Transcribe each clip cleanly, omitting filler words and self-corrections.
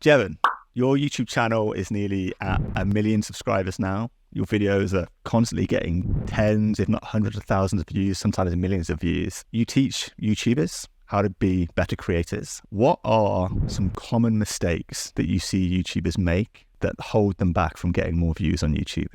Jeven, your YouTube channel is nearly at 1 million subscribers now. Your videos are constantly getting tens, if not hundreds of thousands of views, sometimes millions of views. You teach YouTubers how to be better creators. What are some common mistakes that you see YouTubers make that hold them back from getting more views on YouTube?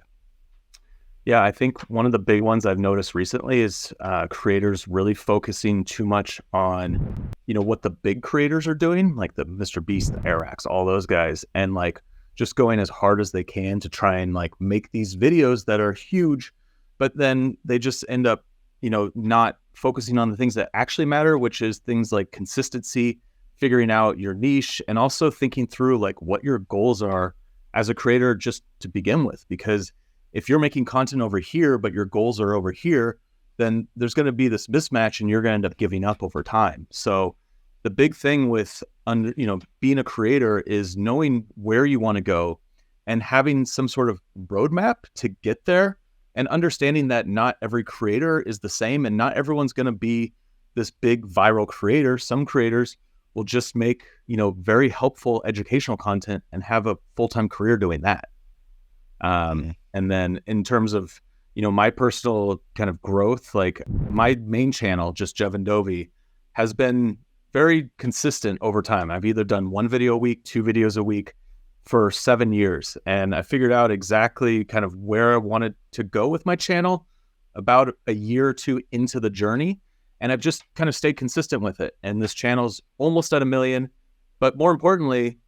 Yeah, I think one of the big ones I've noticed recently is creators really focusing too much on, what the big creators are doing, like the Mr. Beast, the Arax, all those guys, and like just going as hard as they can to try and like make these videos that are huge, but then they just end up, not focusing on the things that actually matter, which is things like consistency, figuring out your niche, and also thinking through like what your goals are as a creator just to begin with. Because if you're making content over here, but your goals are over here, then there's going to be this mismatch and you're going to end up giving up over time. So the big thing with, being a creator is knowing where you want to go and having some sort of roadmap to get there, and understanding that not every creator is the same and not everyone's going to be this big viral creator. Some creators will just make, very helpful educational content and have a full-time career doing that. And then in terms of, my personal kind of growth, like my main channel, just Jeven Dovey, has been very consistent over time. I've either done 1 video a week, 2 videos a week for 7 years. And I figured out exactly kind of where I wanted to go with my channel about a year or 2 into the journey. And I've just kind of stayed consistent with it. And this channel's almost at 1 million. But more importantly,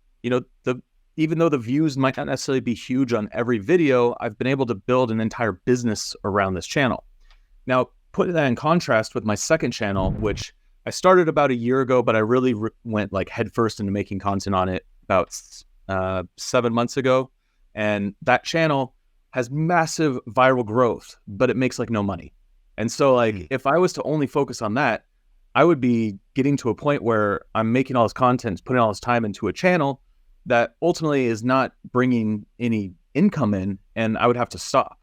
even though the views might not necessarily be huge on every video, I've been able to build an entire business around this channel. Now, putting that in contrast with my second channel, which I started about a year ago, but I really went like headfirst into making content on it about 7 months ago. And that channel has massive viral growth, but it makes like no money. And so like, if I was to only focus on that, I would be getting to a point where I'm making all this content, putting all this time into a channel that ultimately is not bringing any income in, and I would have to stop.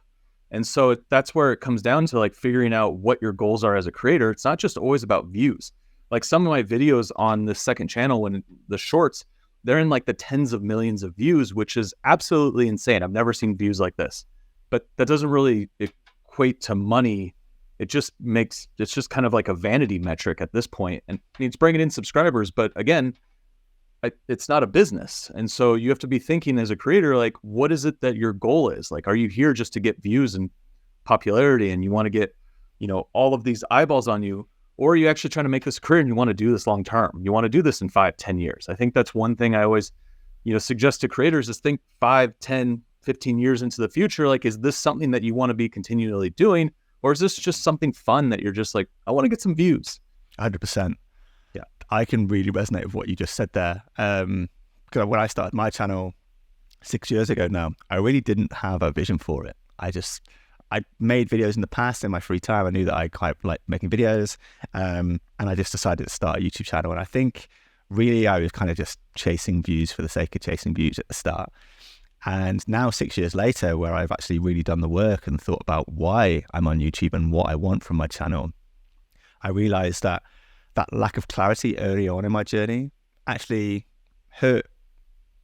And so that's where it comes down to like figuring out what your goals are as a creator. It's not just always about views. Like some of my videos on the second channel, when the shorts, they're in like the tens of millions of views, which is absolutely insane. I've never seen views like this, but that doesn't really equate to money. It's just kind of like a vanity metric at this point. And it's bringing in subscribers, but again, it's not a business. And so you have to be thinking as a creator, like, what is it that your goal is? Like, are you here just to get views and popularity and you want to get, all of these eyeballs on you? Or are you actually trying to make this career and you want to do this long term? You want to do this in 5, 10 years. I think that's one thing I always, suggest to creators is think 5, 10, 15 years into the future. Like, is this something that you want to be continually doing? Or is this just something fun that you're just like, I want to get some views? 100%. Yeah, I can really resonate with what you just said there. Because when I started my channel 6 years ago now, I really didn't have a vision for it. I made videos in the past in my free time. I knew that I quite like making videos, and I just decided to start a YouTube channel. And I think really I was kind of just chasing views for the sake of chasing views at the start. And now 6 years later, where I've actually really done the work and thought about why I'm on YouTube and what I want from my channel, I realized that lack of clarity early on in my journey actually hurt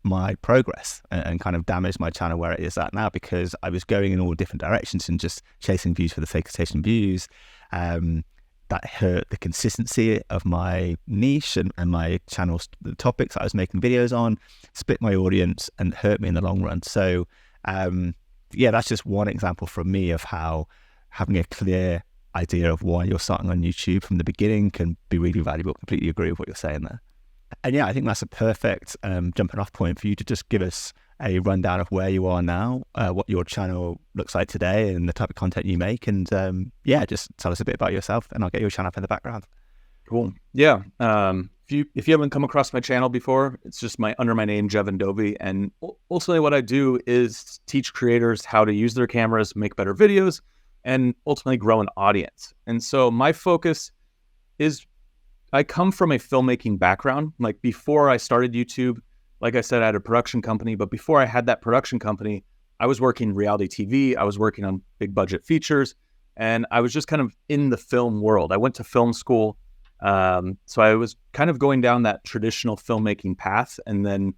my progress and kind of damaged my channel where it is at now, because I was going in all different directions and just chasing views for the sake of chasing views. That hurt the consistency of my niche and my channel's the topics I was making videos on, split my audience and hurt me in the long run. So that's just one example from me of how having a clear idea of why you're starting on YouTube from the beginning can be really valuable. Completely agree with what you're saying there. And yeah, I think that's a perfect jumping off point for you to just give us a rundown of where you are now, what your channel looks like today and the type of content you make. And just tell us a bit about yourself and I'll get your channel up in the background. Cool. Yeah. If you haven't come across my channel before, it's just under my name, Jeven Dovey. And ultimately what I do is teach creators how to use their cameras, make better videos, and ultimately grow an audience. And so my focus is, I come from a filmmaking background. Like before I started YouTube, like I said, I had a production company, but before I had that production company, I was working reality TV. I was working on big budget features, and I was just kind of in the film world. I went to film school So I was kind of going down that traditional filmmaking path. And then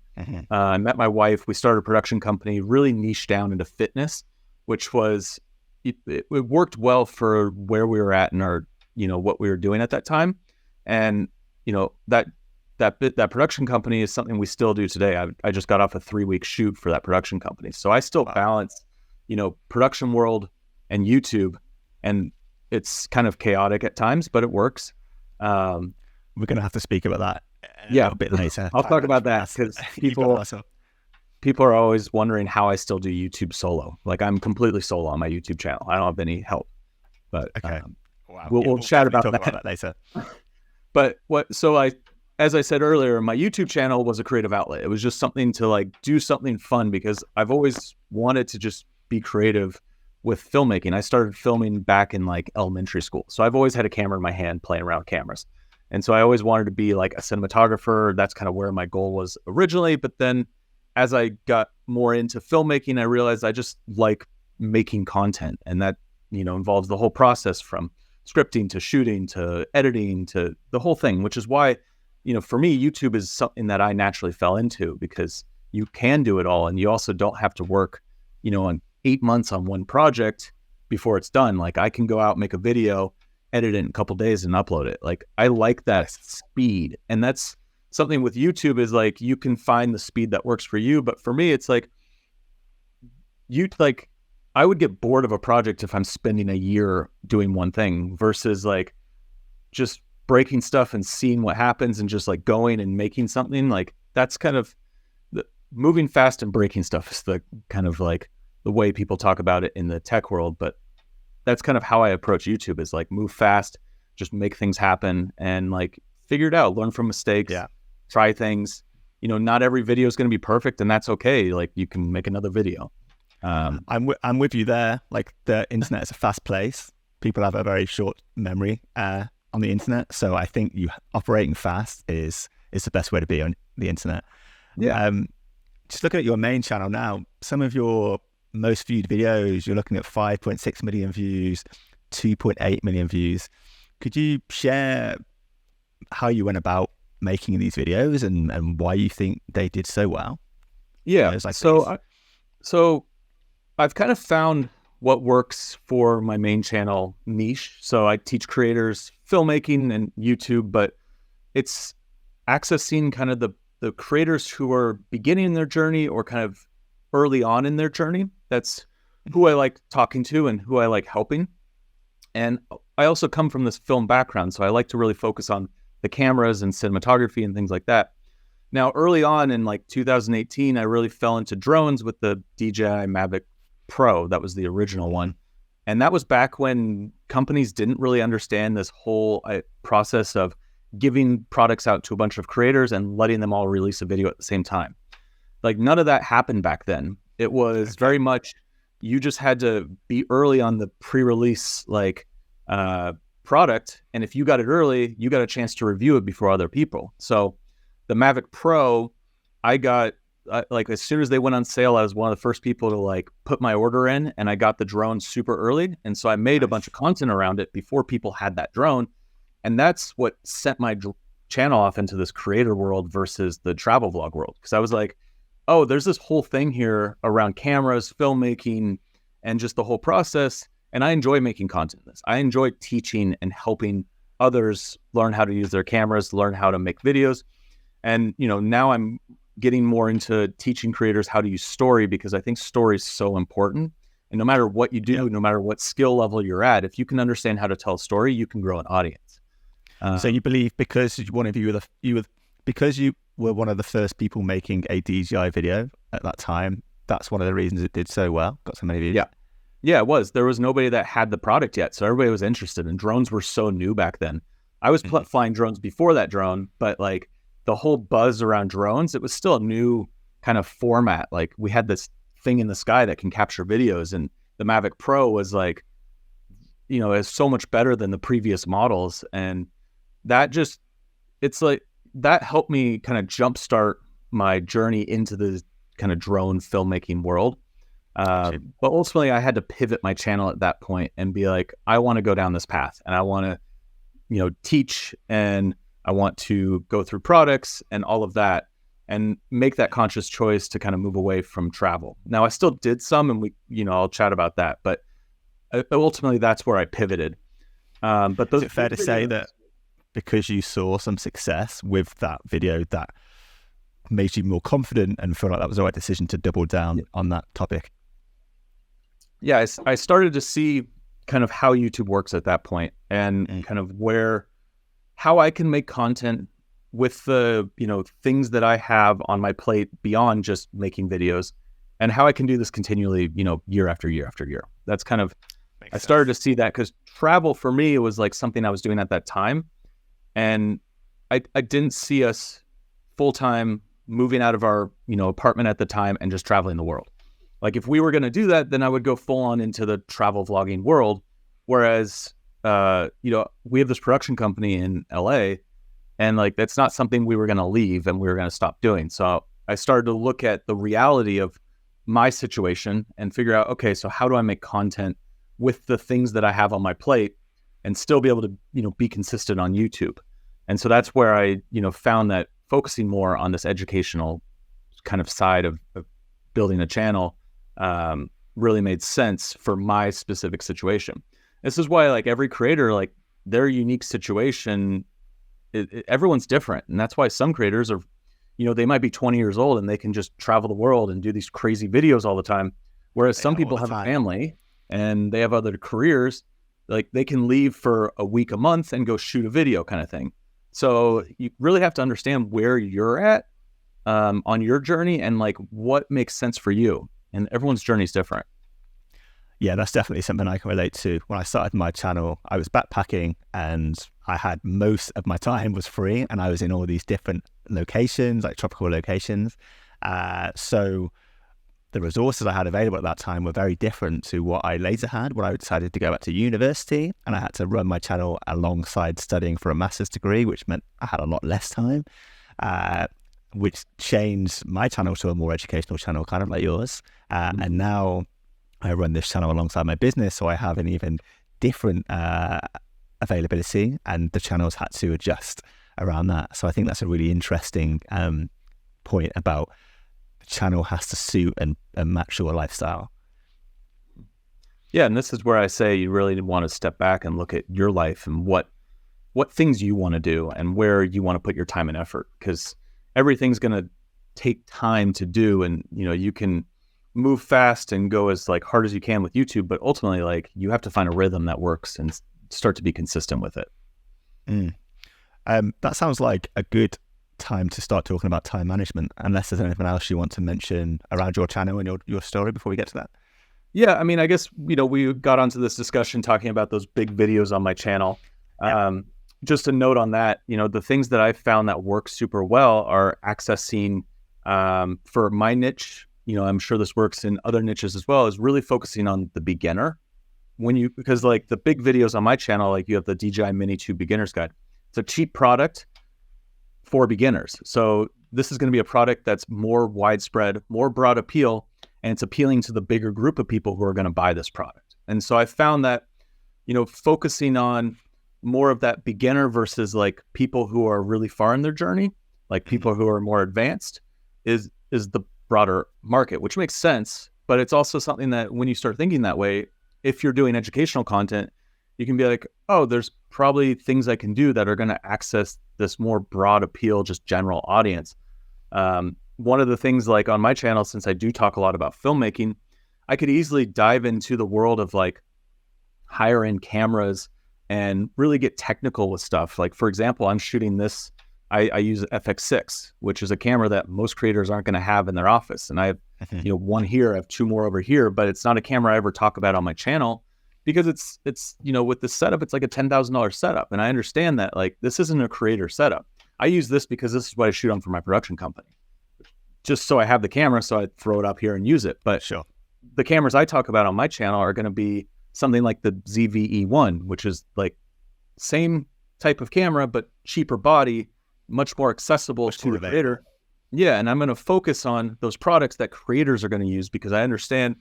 I met my wife. We started a production company, really niche down into fitness, which was, it worked well for where we were at in our, what we were doing at that time. And, that production company is something we still do today. I just got off a 3-week shoot for that production company. So I still balance, production world and YouTube, and it's kind of chaotic at times, but it works. We're going to have to speak about that a little bit later. I'll talk about that because people are always wondering how I still do YouTube solo. Like, I'm completely solo on my YouTube channel. I don't have any help, but we'll chat about that later. But as I said earlier, my YouTube channel was a creative outlet. It was just something to like do something fun because I've always wanted to just be creative with filmmaking. I started filming back in like elementary school. So I've always had a camera in my hand playing around with cameras. And so I always wanted to be like a cinematographer. That's kind of where my goal was originally. But then as I got more into filmmaking, I realized I just like making content, and that, involves the whole process from scripting to shooting to editing to the whole thing, which is why, for me, YouTube is something that I naturally fell into because you can do it all. And you also don't have to work, on 8 months on one project before it's done. Like, I can go out, make a video, edit it in a couple days and upload it. Like, I like that speed. And that's something with YouTube is like, you can find the speed that works for you. But for me, it's like, I would get bored of a project if I'm spending a year doing one thing versus like just breaking stuff and seeing what happens and just like going and making something. Like, that's kind of moving fast and breaking stuff is the kind of like the way people talk about it in the tech world. But that's kind of how I approach YouTube, is like move fast, just make things happen and like figure it out, learn from mistakes, try things. Not every video is going to be perfect, and that's okay. Like, you can make another video. I'm with you there. Like, the internet is a fast place. People have a very short memory on the internet. So I think operating fast is the best way to be on the internet. Yeah. Just looking at your main channel now, some of your most viewed videos, you're looking at 5.6 million views, 2.8 million views. Could you share how you went about making these videos and why you think they did so well? Yeah. So I've kind of found what works for my main channel niche. So I teach creators filmmaking and YouTube, but it's accessing kind of the creators who are beginning their journey or kind of early on in their journey. That's who I like talking to and who I like helping. And I also come from this film background, so I like to really focus on the cameras and cinematography and things like that. Now, early on in like 2018, I really fell into drones with the DJI Mavic Pro. That was the original one. And that was back when companies didn't really understand this whole process of giving products out to a bunch of creators and letting them all release a video at the same time. Like, none of that happened back then. It was very much, you just had to be early on the pre-release product. And if you got it early, you got a chance to review it before other people. So the Mavic Pro, I got, as soon as they went on sale, I was one of the first people to like put my order in, and I got the drone super early. And so I made a bunch of content around it before people had that drone. And that's what sent my channel off into this creator world versus the travel vlog world. Because I was like, oh, there's this whole thing here around cameras, filmmaking, and just the whole process. And I enjoy making content in this. I enjoy teaching and helping others learn how to use their cameras, learn how to make videos. And, now I'm getting more into teaching creators how to use story, because I think story is so important. And no matter what you do, no matter what skill level you're at, if you can understand how to tell a story, you can grow an audience. So you believe because one of you because you were one of the first people making a DJI video at that time, that's one of the reasons it did so well, got so many views? Yeah, it was. There was nobody that had the product yet, so everybody was interested, and drones were so new back then. I was flying drones before that drone, but like the whole buzz around drones, it was still a new kind of format. Like, we had this thing in the sky that can capture videos, and the Mavic Pro was like, is so much better than the previous models. And that it's like, that helped me kind of jumpstart my journey into the kind of drone filmmaking world. But ultimately I had to pivot my channel at that point and be like, I want to go down this path, and I want to teach, and I want to go through products and all of that, and make that conscious choice to kind of move away from travel. Now, I still did some, and I'll chat about that, but ultimately that's where I pivoted. But those, is it fair to say that because you saw some success with that video, that made you more confident and feel like that was the right decision to double down on that topic? Yeah, I started to see kind of how YouTube works at that point, and kind of how I can make content with the, things that I have on my plate beyond just making videos, and how I can do this continually, year after year after year. That's kind of, I started to see that because travel for me, it was like something I was doing at that time. And I didn't see us full-time moving out of our, apartment at the time and just traveling the world. Like if we were going to do that, then I would go full on into the travel vlogging world. Whereas, we have this production company in LA, and like, that's not something we were going to leave and we were going to stop doing. So I started to look at the reality of my situation and figure out, okay, so how do I make content with the things that I have on my plate and still be able to, be consistent on YouTube? And so that's where I, found that focusing more on this educational kind of side of building a channel really made sense for my specific situation. This is why, like, every creator, like, their unique situation, everyone's different. And that's why some creators are, they might be 20 years old and they can just travel the world and do these crazy videos all the time. Whereas some people have a family and they have other careers, like they can leave for a week, a month, and go shoot a video kind of thing. So you really have to understand where you're at on your journey and like what makes sense for you. And everyone's journey is different. Yeah, that's definitely something I can relate to. When I started my channel, I was backpacking and I had most of my time was free, and I was in all these different locations, like tropical locations. So the resources I had available at that time were very different to what I later had when I decided to go back to university, and I had to run my channel alongside studying for a master's degree, which meant I had a lot less time, which changed my channel to a more educational channel, kind of like yours. And now I run this channel alongside my business, so I have an even different availability, and the channel's had to adjust around that. So I think that's a really interesting point about the channel has to suit and match your lifestyle. Yeah, and this is where I say you really want to step back and look at your life and what things you want to do and where you want to put your time and effort, because everything's going to take time to do. And, you can move fast and go as like hard as you can with YouTube, but ultimately, like, you have to find a rhythm that works and start to be consistent with it. That sounds like a good time to start talking about time management, unless there's anything else you want to mention around your channel and your story before we get to that. Yeah, I mean, I guess, we got onto this discussion talking about those big videos on my channel. Yeah. Just a note on that, the things that I've found that work super well are accessing, for my niche, I'm sure this works in other niches as well, is really focusing on the beginner. Because like the big videos on my channel, like you have the DJI Mini 2 Beginner's Guide. It's a cheap product for beginners. So this is going to be a product that's more widespread, more broad appeal, and it's appealing to the bigger group of people who are going to buy this product. And so I found that, focusing on more of that beginner versus like people who are really far in their journey, like people who are more advanced, is the broader market, which makes sense. But it's also something that when you start thinking that way, if you're doing educational content, you can be like, oh, there's probably things I can do that are going to access this more broad appeal, just general audience. One of the things, like on my channel, since I do talk a lot about filmmaking, I could easily dive into the world of like higher end cameras and really get technical with stuff. Like, for example, I'm shooting this, I use Ep.6, which is a camera that most creators aren't going to have in their office. And I have, one here, I have two more over here, but it's not a camera I ever talk about on my channel because it's with the setup, it's like a $10,000 setup. And I understand that, like, this isn't a creator setup. I use this because this is what I shoot on for my production company. Just so I have the camera, so I throw it up here and use it. But sure, the cameras I talk about on my channel are going to be something like the ZV-E1, which is like same type of camera, but cheaper body, much more accessible to the creator. Yeah, and I'm going to focus on those products that creators are going to use because I understand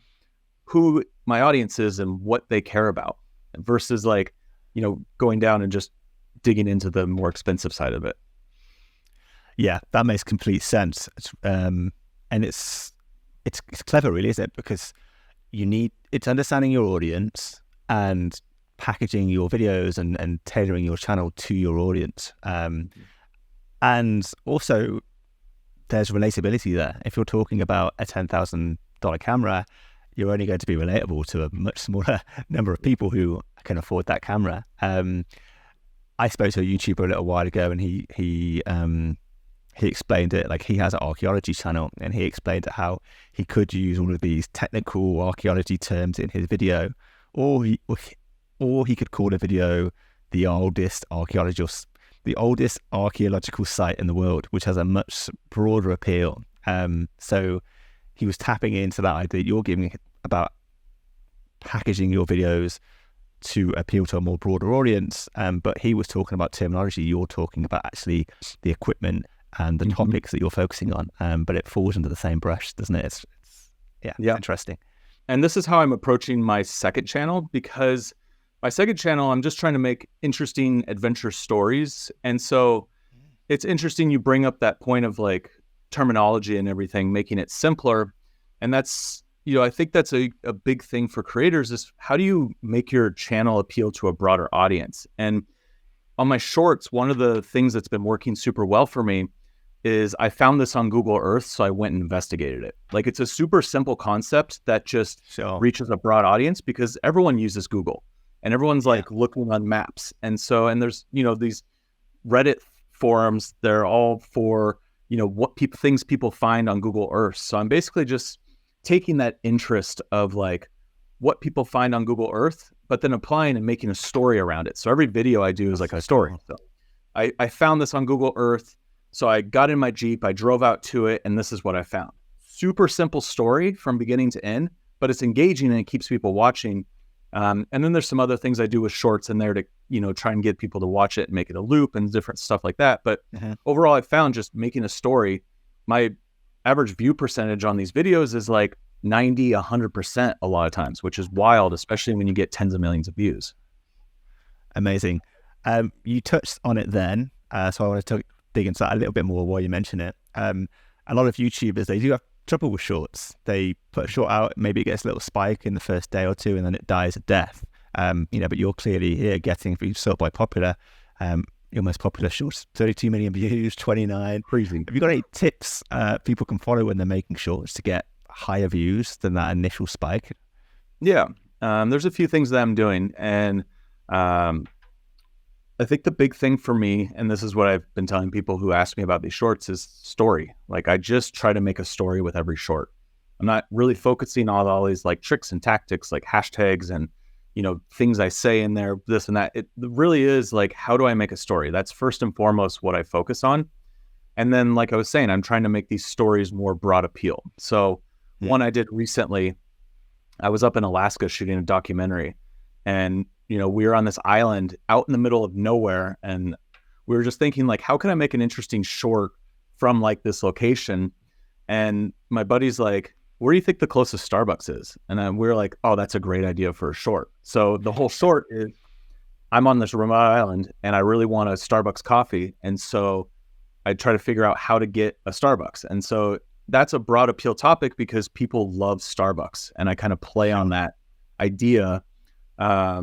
who my audience is and what they care about, versus like, going down and just digging into the more expensive side of it. Yeah, that makes complete sense. And it's clever, really, isn't it? Because it's understanding your audience and packaging your videos and tailoring your channel to your audience. And also, there's relatability there. If you're talking about a $10,000 camera, you're only going to be relatable to a much smaller number of people who can afford that camera. I spoke to a YouTuber a little while ago, and he explained it. Like, he has an archaeology channel, and he explained how he could use all of these technical archaeology terms in his video, or he could call a video the oldest archaeological site in the world, which has a much broader appeal. So he was tapping into that idea you're giving about packaging your videos to appeal to a more broader audience. But he was talking about terminology. You're talking about actually the equipment and the topics that you're focusing on. But it falls under the same brush, doesn't it? It's interesting. And this is how I'm approaching my second channel, because my second channel, I'm just trying to make interesting adventure stories. And so it's interesting you bring up that point of like terminology and everything, making it simpler. And that's, I think that's a big thing for creators is how do you make your channel appeal to a broader audience? And on my shorts, one of the things that's been working super well for me is I found this on Google Earth, so I went and investigated it. Like, it's a super simple concept that just reaches a broad audience because everyone uses Google and everyone's like looking on maps. And there's, these Reddit forums, they're all for, what things people find on Google Earth. So I'm basically just taking that interest of like what people find on Google Earth, but then applying and making a story around it. So every video I do is like a story. So I found this on Google Earth. So I got in my Jeep, I drove out to it, and this is what I found. Super simple story from beginning to end, but it's engaging and it keeps people watching. And then there's some other things I do with shorts in there to, try and get people to watch it and make it a loop and different stuff like that. But overall, I found just making a story, my average view percentage on these videos is like 90, 100% a lot of times, which is wild, especially when you get tens of millions of views. Amazing. You touched on it then, so I want to dig into that a little bit more while you mention it. A lot of YouTubers, they do have trouble with shorts. They put a short out, maybe it gets a little spike in the first day or two, and then it dies a death. But you're clearly here getting, if you sort by popular, your most popular shorts, 32 million views, 29. Crazy. Have you got any tips people can follow when they're making shorts to get higher views than that initial spike? Yeah, there's a few things that I'm doing, and I think the big thing for me, and this is what I've been telling people who ask me about these shorts, is story. Like, I just try to make a story with every short. I'm not really focusing on all these like tricks and tactics, like hashtags and, things I say in there, this and that. It really is like, how do I make a story? That's first and foremost what I focus on. And then, like I was saying, I'm trying to make these stories more broad appeal. So one I did recently, I was up in Alaska shooting a documentary, and we were on this island out in the middle of nowhere, and we were just thinking like, how can I make an interesting short from like this location? And my buddy's like, where do you think the closest Starbucks is? And we were like, oh, that's a great idea for a short. So the whole short is, I'm on this remote island and I really want a Starbucks coffee. And so I try to figure out how to get a Starbucks. And so that's a broad appeal topic because people love Starbucks. And I kind of play on that idea. I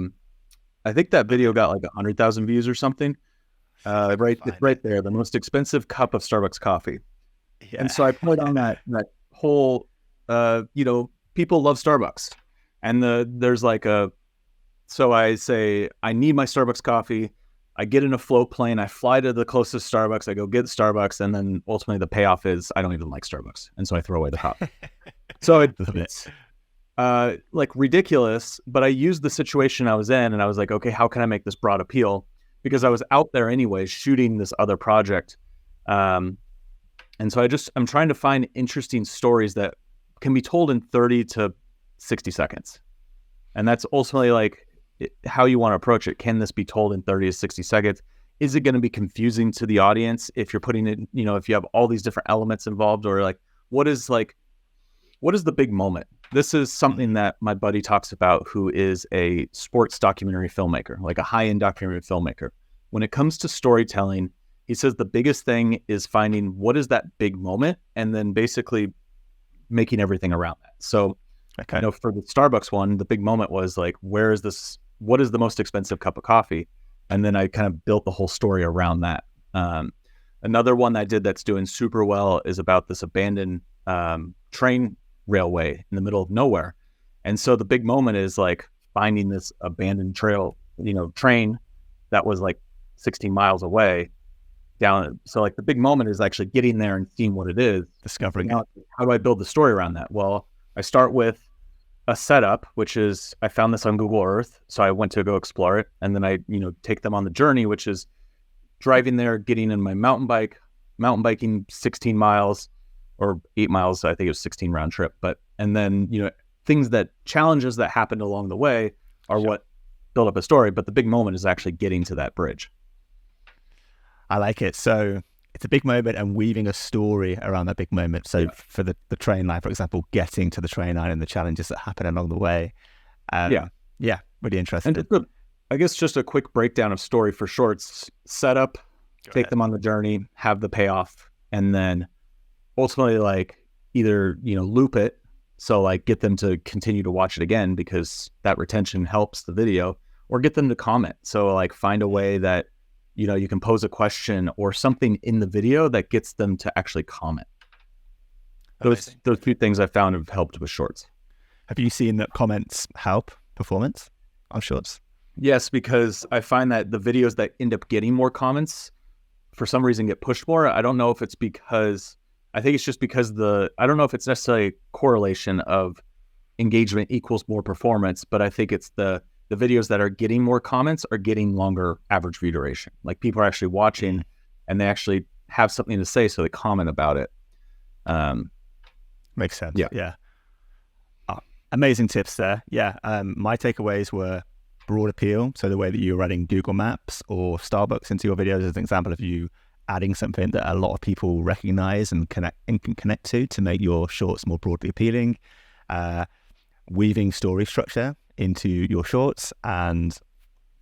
think that video got like 100,000 views or something. It's right there, the most expensive cup of Starbucks coffee. Yeah. And so I put on that whole, people love Starbucks. And there's like so I say, I need my Starbucks coffee. I get in a float plane. I fly to the closest Starbucks. I go get Starbucks. And then ultimately the payoff is I don't even like Starbucks. And so I throw away the cup. So it's like ridiculous, but I used the situation I was in and I was like, okay, how can I make this broad appeal? Because I was out there anyway, shooting this other project. And so I'm trying to find interesting stories that can be told in 30 to 60 seconds. And that's ultimately like how you want to approach it. Can this be told in 30 to 60 seconds? Is it going to be confusing to the audience if you're putting it, if you have all these different elements involved, or like, what is the big moment? This is something that my buddy talks about, who is a sports documentary filmmaker, like a high-end documentary filmmaker. when it comes to storytelling, he says the biggest thing is finding what is that big moment and then basically making everything around that. So, Okay. you know, for the Starbucks one, the big moment was like, what is the most expensive cup of coffee? And then I kind of built the whole story around that. Another one I did that's doing super well is about this abandoned train railway in the middle of nowhere. And so the big moment is like finding this abandoned train that was like 16 miles away down. So like the big moment is actually getting there and seeing what it is. Discovering now, it. how do I build the story around that? Well, I start with a setup, which is I found this on Google Earth. So I went to go explore it. And then I, take them on the journey, which is driving there, getting in my mountain biking 16 miles or 8 miles. I think it was 16 round trip. And then, challenges that happened along the way are what build up a story. But the big moment is actually getting to that bridge. I like it. So it's a big moment and weaving a story around that big moment. So for the train line, for example, getting to the train line and the challenges that happen along the way. Really interesting. And I guess just a quick breakdown of story for shorts: setup, take them on the journey, have the payoff, and then ultimately like either, loop it. So like get them to continue to watch it again because that retention helps the video, or get them to comment. So like find a way that, you can pose a question or something in the video that gets them to actually comment. Those few things I found have helped with shorts. Have you seen that comments help performance on shorts? Yes, because I find that the videos that end up getting more comments for some reason get pushed more. I don't know if it's because, I think it's just because I don't know if it's necessarily a correlation of engagement equals more performance, but I think it's the videos that are getting more comments are getting longer average view duration. Like people are actually watching and they actually have something to say, so they comment about it. Makes sense. Yeah. Oh, amazing tips there. My takeaways were broad appeal. So the way that you're adding Google Maps or Starbucks into your videos is an example of you adding something that a lot of people recognize and can connect to make your shorts more broadly appealing. Weaving story structure into your shorts and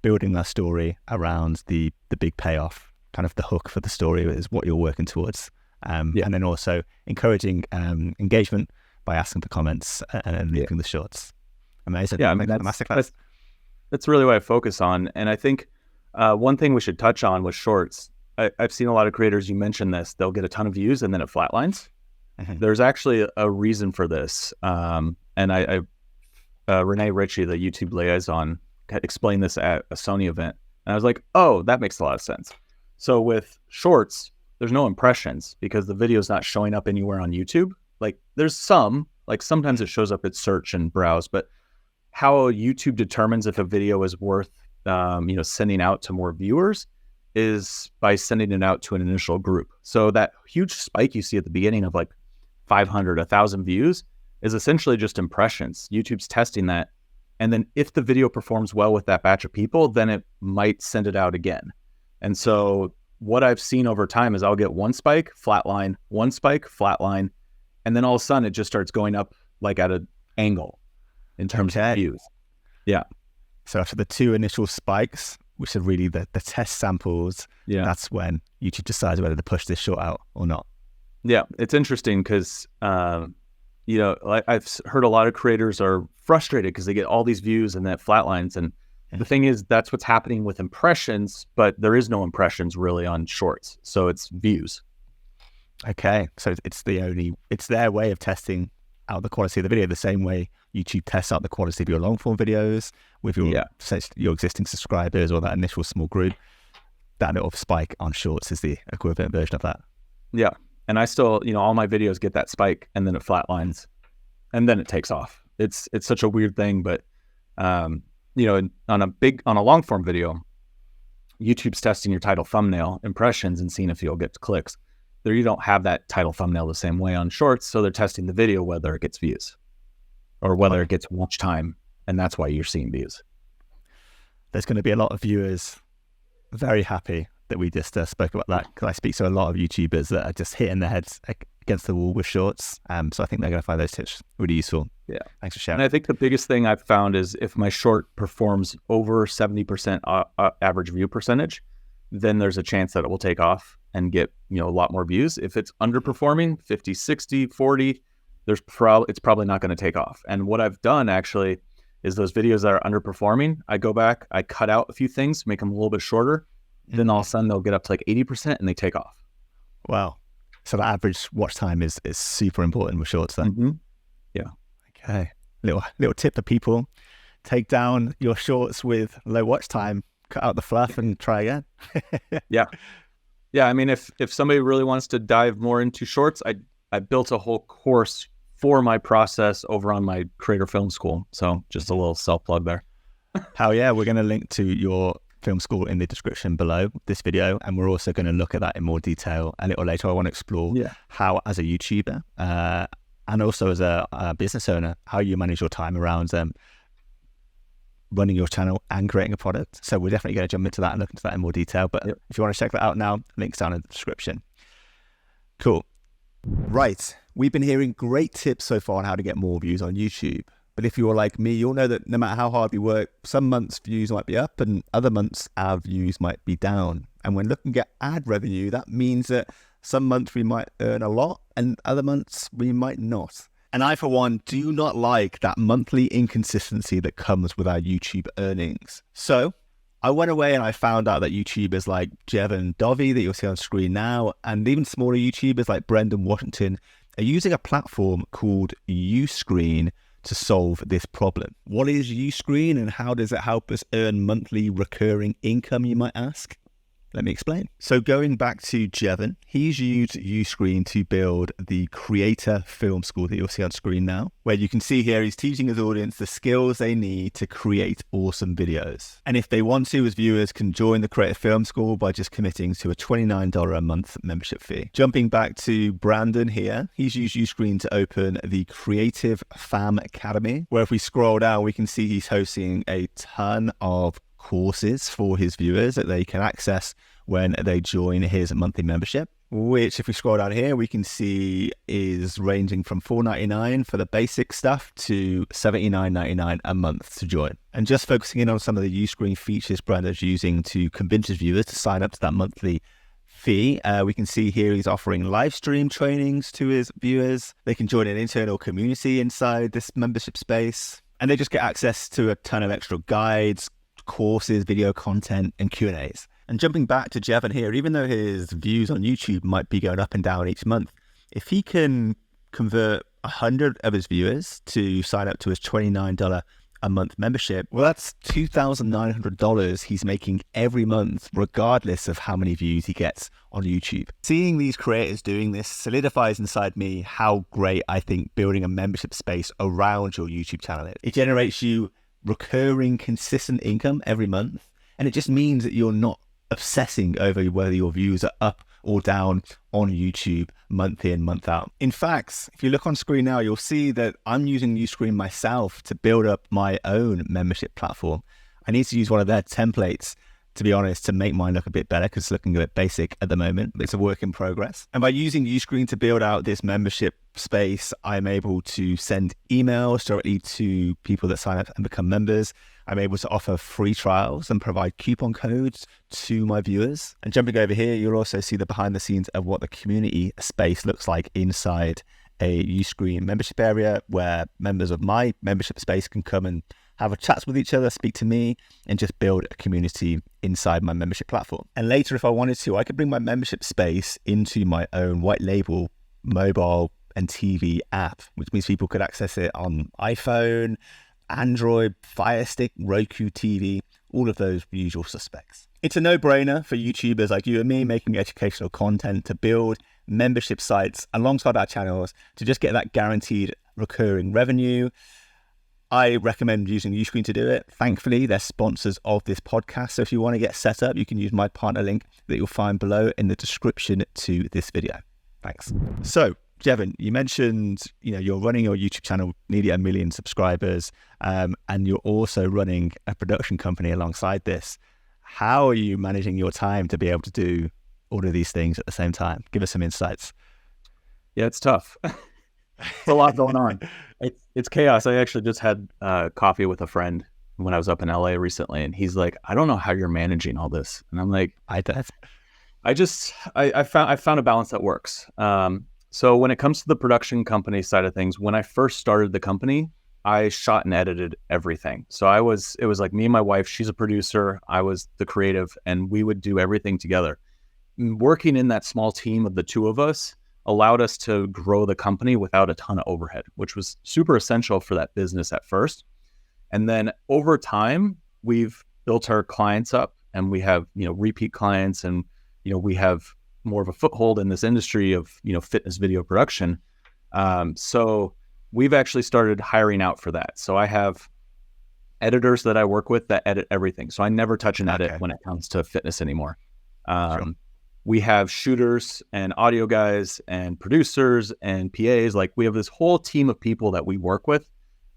building that story around the big payoff, kind of the hook for the story is what you're working towards. And then also encouraging engagement by asking for comments and looping the shorts. Amazing. Yeah, I mean, that's really what I focus on. And I think one thing we should touch on with shorts, I've seen a lot of creators, you mentioned this, they'll get a ton of views and then it flatlines. Mm-hmm. There's actually a reason for this. And Renee Ritchie, the YouTube liaison, explained this at a Sony event. And I was like, oh, that makes a lot of sense. So with shorts, there's no impressions because the video is not showing up anywhere on YouTube. Like there's some, like sometimes it shows up at search and browse, but how YouTube determines if a video is worth, sending out to more viewers is by sending it out to an initial group. So that huge spike you see at the beginning of like 500, 1,000 views is essentially just impressions. YouTube's testing that. And then if the video performs well with that batch of people, then it might send it out again. And so what I've seen over time is I'll get one spike, flatline, one spike, flatline, and then all of a sudden it just starts going up like at an angle in terms of views. Yeah. So after the two initial spikes, which are really the test samples, that's when YouTube decides whether to push this short out or not. Yeah, it's interesting because, like I've heard a lot of creators are frustrated because they get all these views and that flatlines. And the thing is, that's what's happening with impressions, but there is no impressions really on shorts. So it's views. Okay. So it's their way of testing out the quality of the video, the same way YouTube tests out the quality of your long form videos with your existing subscribers or that initial small group. That little spike on shorts is the equivalent version of that. Yeah. And I still, all my videos get that spike and then it flatlines and then it takes off. It's such a weird thing, but, on a long form video, YouTube's testing your title thumbnail impressions and seeing if you'll get clicks. There, you don't have that title thumbnail the same way on shorts. So they're testing the video, whether it gets views or whether it gets watch time. And that's why you're seeing views. There's going to be a lot of viewers very happy that we just spoke about that, because I speak to a lot of YouTubers that are just hitting their heads against the wall with shorts. So I think they're going to find those tips really useful. Yeah. Thanks for sharing. And I think the biggest thing I've found is if my short performs over 70% average view percentage, then there's a chance that it will take off and get, a lot more views. If it's underperforming 50, 60, 40, it's probably not going to take off. And what I've done actually is those videos that are underperforming, I go back, I cut out a few things, make them a little bit shorter. Then all of a sudden they'll get up to like 80% and they take off. Wow. So the average watch time is super important with shorts then. Mm-hmm. Yeah. Okay. Little tip for people. Take down your shorts with low watch time, cut out the fluff and try again. Yeah. Yeah. I mean, if somebody really wants to dive more into shorts, I built a whole course for my process over on my Creator Film School. So just a little self-plug there. Hell yeah. We're going to link to your film school in the description below this video. And we're also going to look at that in more detail a little later. I want to explore how, as a YouTuber and also as a business owner, how you manage your time around running your channel and creating a product. So we're definitely going to jump into that and look into that in more detail. But if you want to check that out now, links down in the description. Cool. Right. We've been hearing great tips so far on how to get more views on YouTube. But if you're like me, you'll know that no matter how hard we work, some months views might be up and other months our views might be down. And when looking at ad revenue, that means that some months we might earn a lot and other months we might not. And I, for one, do not like that monthly inconsistency that comes with our YouTube earnings. So I went away and I found out that YouTubers like Jeven Dovey that you'll see on screen now, and even smaller YouTubers like Brendan Washington are using a platform called Uscreen to solve this problem. What is Uscreen and how does it help us earn monthly recurring income, you might ask? Let me explain. So going back to Jeven, he's used Uscreen to build the Creator Film School that you'll see on screen now, where you can see here he's teaching his audience the skills they need to create awesome videos. And if they want to, as viewers can join the Creator Film School by just committing to a $29 a month membership fee. Jumping back to Brandon here, he's used Uscreen to open the Creative Fam Academy, where if we scroll down, we can see he's hosting a ton of courses for his viewers that they can access when they join his monthly membership, which if we scroll down here, we can see is ranging from $4.99 for the basic stuff to $79.99 a month to join. And just focusing in on some of the Uscreen features Brandon's using to convince his viewers to sign up to that monthly fee, we can see here he's offering live stream trainings to his viewers. They can join an internal community inside this membership space, and they just get access to a ton of extra guides, courses, video content, and Q&As. And jumping back to Jeven here, even though his views on YouTube might be going up and down each month, if he can convert 100 of his viewers to sign up to his $29 a month membership, well, that's $2,900 he's making every month, regardless of how many views he gets on YouTube. Seeing these creators doing this solidifies inside me how great I think building a membership space around your YouTube channel is. It generates you recurring, consistent income every month, and it just means that you're not obsessing over whether your views are up or down on YouTube month in, month out. In fact, if you look on screen now, you'll see that I'm using Uscreen myself to build up my own membership platform. I need to use one of their templates, to be honest, to make mine look a bit better because it's looking a bit basic at the moment, but it's a work in progress. And by using Uscreen to build out this membership space, I'm able to send emails directly to people that sign up and become members. I'm able to offer free trials and provide coupon codes to my viewers. And jumping over here, you'll also see the behind the scenes of what the community space looks like inside a Uscreen membership area, where members of my membership space can come and have a chat with each other, speak to me, and just build a community inside my membership platform. And later, if I wanted to, I could bring my membership space into my own white label mobile and TV app, which means people could access it on iPhone, Android, Fire Stick, Roku TV, all of those usual suspects. It's a no-brainer for YouTubers like you and me making educational content to build membership sites alongside our channels to just get that guaranteed recurring revenue. I recommend using Uscreen to do it. Thankfully, they're sponsors of this podcast. So if you want to get set up, you can use my partner link that you'll find below in the description to this video. Thanks. So, Jeven, you mentioned, you're running your YouTube channel, nearly 1 million subscribers, and you're also running a production company alongside this. How are you managing your time to be able to do all of these things at the same time? Give us some insights. Yeah, it's tough. It's a lot going on. It's chaos. I actually just had coffee with a friend when I was up in LA recently, and he's like, I don't know how you're managing all this. And I'm like, I found a balance that works. So when it comes to the production company side of things, when I first started the company, I shot and edited everything. So it was like me and my wife, she's a producer, I was the creative, and we would do everything together. Working in that small team of the two of us allowed us to grow the company without a ton of overhead, which was super essential for that business at first. And then over time, we've built our clients up, and we have, repeat clients, and, we have more of a foothold in this industry of, fitness video production. So we've actually started hiring out for that. So I have editors that I work with that edit everything. So I never touch an edit when it comes to fitness anymore. Sure. We have shooters and audio guys and producers and PAs. Like, we have this whole team of people that we work with.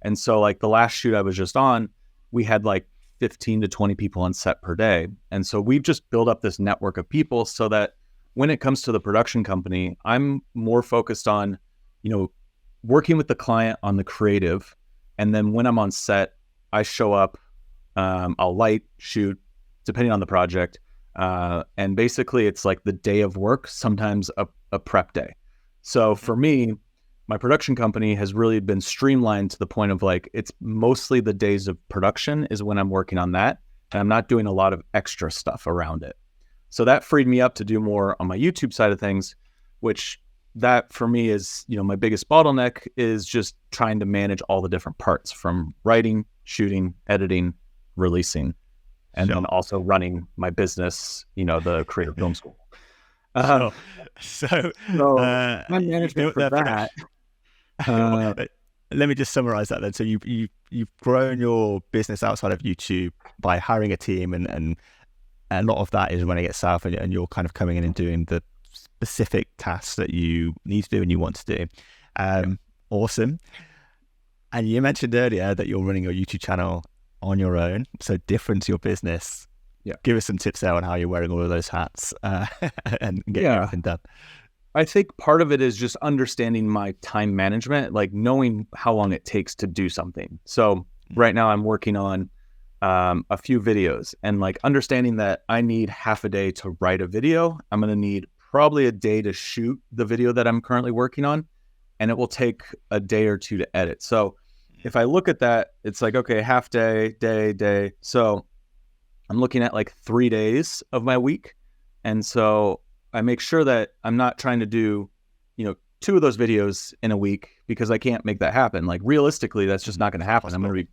And so, like, the last shoot I was just on, we had like 15 to 20 people on set per day. And so we've just built up this network of people so that when it comes to the production company, I'm more focused on, working with the client on the creative. And then when I'm on set, I show up, I'll light, shoot, depending on the project. And basically it's like the day of work, sometimes a prep day. So for me, my production company has really been streamlined to the point of like, it's mostly the days of production is when I'm working on that. And I'm not doing a lot of extra stuff around it. So that freed me up to do more on my YouTube side of things, which that for me is, my biggest bottleneck is just trying to manage all the different parts from writing, shooting, editing, releasing, and then also running my business, the Creative Film School. So my management for that. Let me just summarize that then. So you've grown your business outside of YouTube by hiring a team, and a lot of that is running it south, and you're kind of coming in and doing the specific tasks that you need to do and you want to do. Awesome. And you mentioned earlier that you're running your YouTube channel on your own, so different to your business. Give us some tips there on how you're wearing all of those hats and getting everything done. I think part of it is just understanding my time management, like knowing how long it takes to do something. So right now I'm working on a few videos, and like understanding that I need half a day to write a video. I'm going to need probably a day to shoot the video that I'm currently working on, and it will take a day or two to edit. So if I look at that, it's like, okay, half day, day. So I'm looking at like 3 days of my week. And so I make sure that I'm not trying to do, 2 of those videos in a week, because I can't make that happen. Like, realistically, that's just not going to happen. I'm going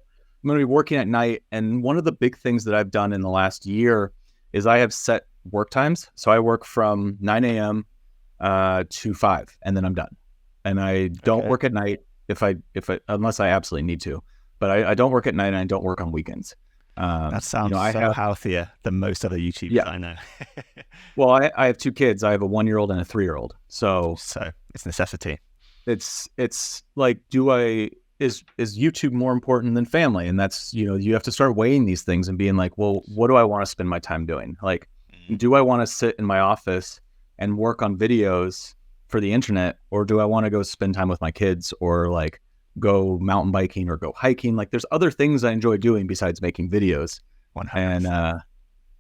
to be working at night. And one of the big things that I've done in the last year is I have set work times. So I work from 9 a.m. To 5, and then I'm done. And I don't work at night unless I absolutely need to. But I don't work at night, and I don't work on weekends. That sounds healthier than most other YouTubers I know. Well, I have 2 kids. I have a 1-year-old and a 3-year-old. So it's necessity. It's like, is YouTube more important than family? And that's, you have to start weighing these things and being like, well, what do I want to spend my time doing? Like, do I want to sit in my office and work on videos for the internet, or do I want to go spend time with my kids, or like go mountain biking or go hiking? Like, there's other things I enjoy doing besides making videos. 100%. And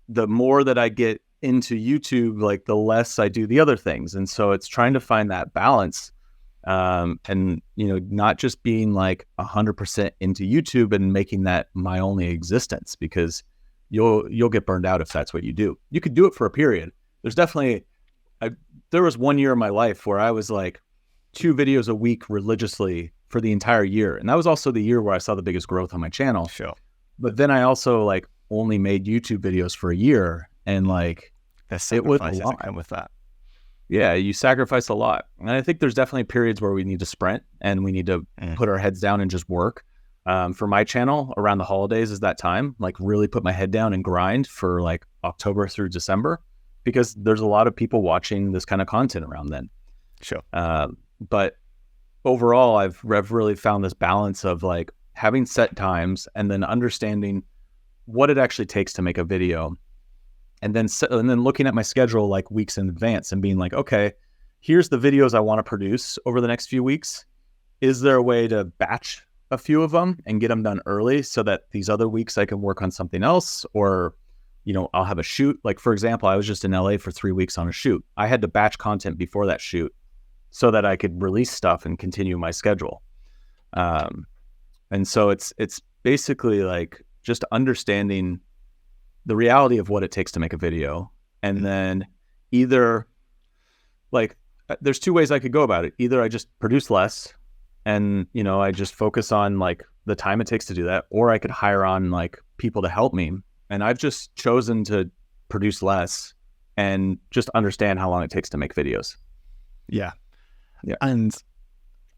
the more that I get into YouTube, like the less I do the other things. And so it's trying to find that balance, and not just being like 100% into YouTube and making that my only existence, because you'll get burned out if that's what you do. You could do it for a period. There's definitely there was 1 year in my life where I was like 2 videos a week religiously for the entire year. And that was also the year where I saw the biggest growth on my channel. Sure. But then I also like only made YouTube videos for a year, and like it was a lot. Come with that. Yeah, you sacrifice a lot. And I think there's definitely periods where we need to sprint and we need to put our heads down and just work. For my channel, around the holidays is that time, like really put my head down and grind for like October through December, because there's a lot of people watching this kind of content around then. Sure. But overall, I've really found this balance of like having set times and then understanding what it actually takes to make a video. And then looking at my schedule like weeks in advance and being like, okay, here's the videos I want to produce over the next few weeks. Is there a way to batch a few of them and get them done early so that these other weeks I can work on something else, or, I'll have a shoot. Like, for example, I was just in LA for 3 weeks on a shoot. I had to batch content before that shoot so that I could release stuff and continue my schedule. And so it's basically like just understanding the reality of what it takes to make a video. And then either like, there's 2 ways I could go about it. Either I just produce less and, I just focus on like the time it takes to do that, or I could hire on like people to help me. And I've just chosen to produce less and just understand how long it takes to make videos. Yeah. And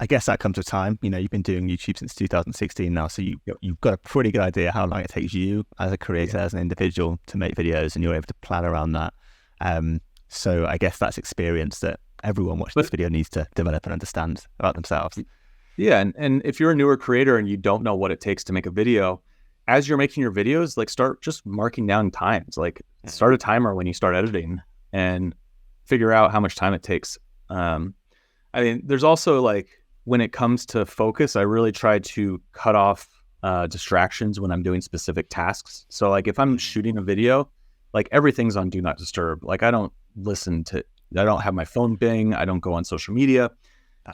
I guess that comes with time. You've been doing YouTube since 2016 now, so you've got a pretty good idea how long it takes you as a creator, as an individual, to make videos, and you're able to plan around that. So I guess that's experience that everyone watching this video needs to develop and understand about themselves. Yeah, and if you're a newer creator and you don't know what it takes to make a video, as you're making your videos, like start just marking down times. Like start a timer when you start editing and figure out how much time it takes. There's also like, when it comes to focus, I really try to cut off distractions when I'm doing specific tasks. So like if I'm shooting a video, like everything's on do not disturb. Like I don't have my phone bing. I don't go on social media.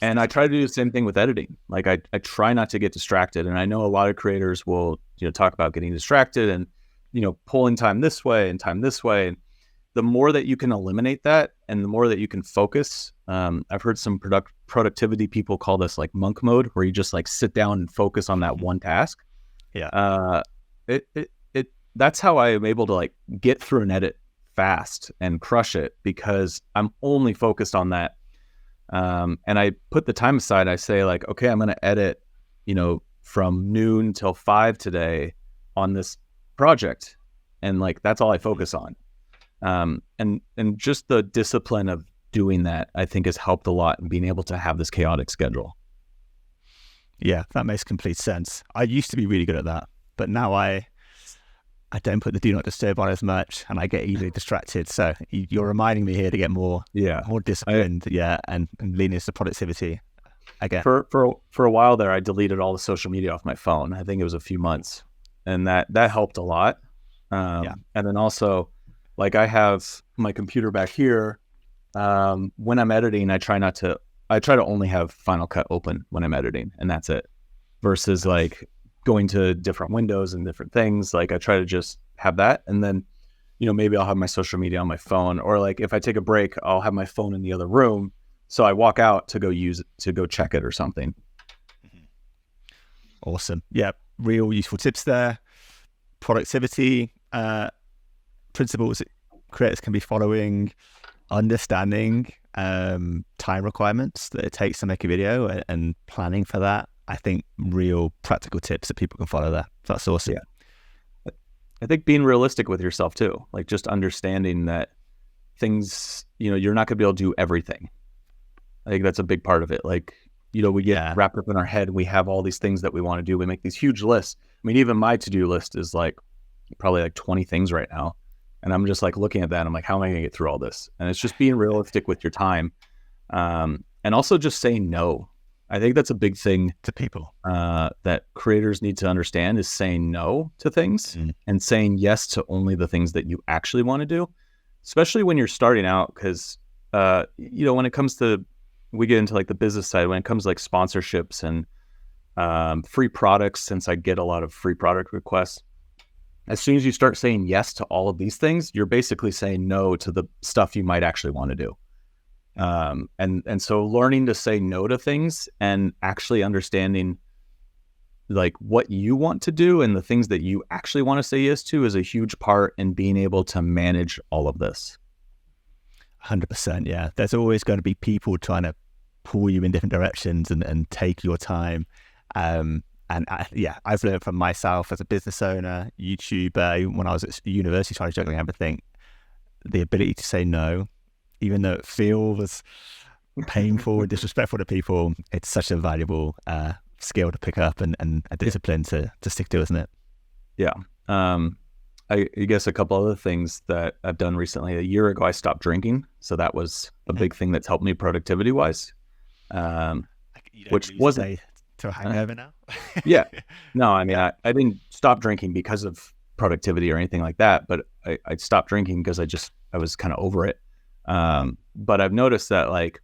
And I try to do the same thing with editing. Like I try not to get distracted. And I know a lot of creators will, talk about getting distracted and, pulling time this way and time this way. And the more that you can eliminate that and the more that you can focus, I've heard some productivity people call this like monk mode, where you just like sit down and focus on that one task. Yeah. That's how I am able to like get through an edit fast and crush it, because I'm only focused on that. And I put the time aside. I say like, okay, I'm going to edit, from noon till 5 today on this project. And like, that's all I focus on. And just the discipline of doing that, I think, has helped a lot in being able to have this chaotic schedule. Yeah, that makes complete sense. I used to be really good at that, but now I don't put the do not disturb on as much, and I get easily distracted. So you're reminding me here to get more disciplined, and lean into productivity again. For a while there, I deleted all the social media off my phone. I think it was a few months, and that helped a lot. And then also, like I have my computer back here. When I'm editing, I try to only have Final Cut open when I'm editing, and that's it. Versus like going to different windows and different things. Like I try to just have that, and then, maybe I'll have my social media on my phone, or like if I take a break, I'll have my phone in the other room. So I walk out to go use it, to go check it or something. Awesome. Yeah. Real useful tips there. Productivity, principles that creators can be following, understanding time requirements that it takes to make a video and planning for that. I think real practical tips that people can follow there. So that's awesome. Yeah. I think being realistic with yourself too, like just understanding that things, you're not going to be able to do everything. I think that's a big part of it. Like, we get wrapped up in our head. We have all these things that we want to do. We make these huge lists. I mean, even my to-do list is like probably like 20 things right now. And I'm just like looking at that. And I'm like, how am I going to get through all this? And it's just being realistic with your time. And also just saying no. I think that's a big thing to people that creators need to understand, is saying no to things and saying yes to only the things that you actually want to do, especially when you're starting out. Because, when it comes to, we get into like the business side, when it comes to like sponsorships and free products, since I get a lot of free product requests, as soon as you start saying yes to all of these things, you're basically saying no to the stuff you might actually want to do. And so learning to say no to things and actually understanding like what you want to do and the things that you actually want to say yes to is a huge part in being able to manage all of this. 100%. Yeah. There's always going to be people trying to pull you in different directions and take your time. I've learned from myself as a business owner, YouTuber, when I was at university trying to juggle everything, the ability to say no, even though it feels painful and disrespectful to people, it's such a valuable skill to pick up and a discipline to stick to, isn't it? Yeah. I guess a couple other things that I've done recently. A year ago, I stopped drinking. So that was a big thing that's helped me productivity-wise. Which wasn't to a hangover now. Yeah. No, I mean, I didn't stop drinking because of productivity or anything like that, but I stopped drinking because I was kind of over it. But I've noticed that, like,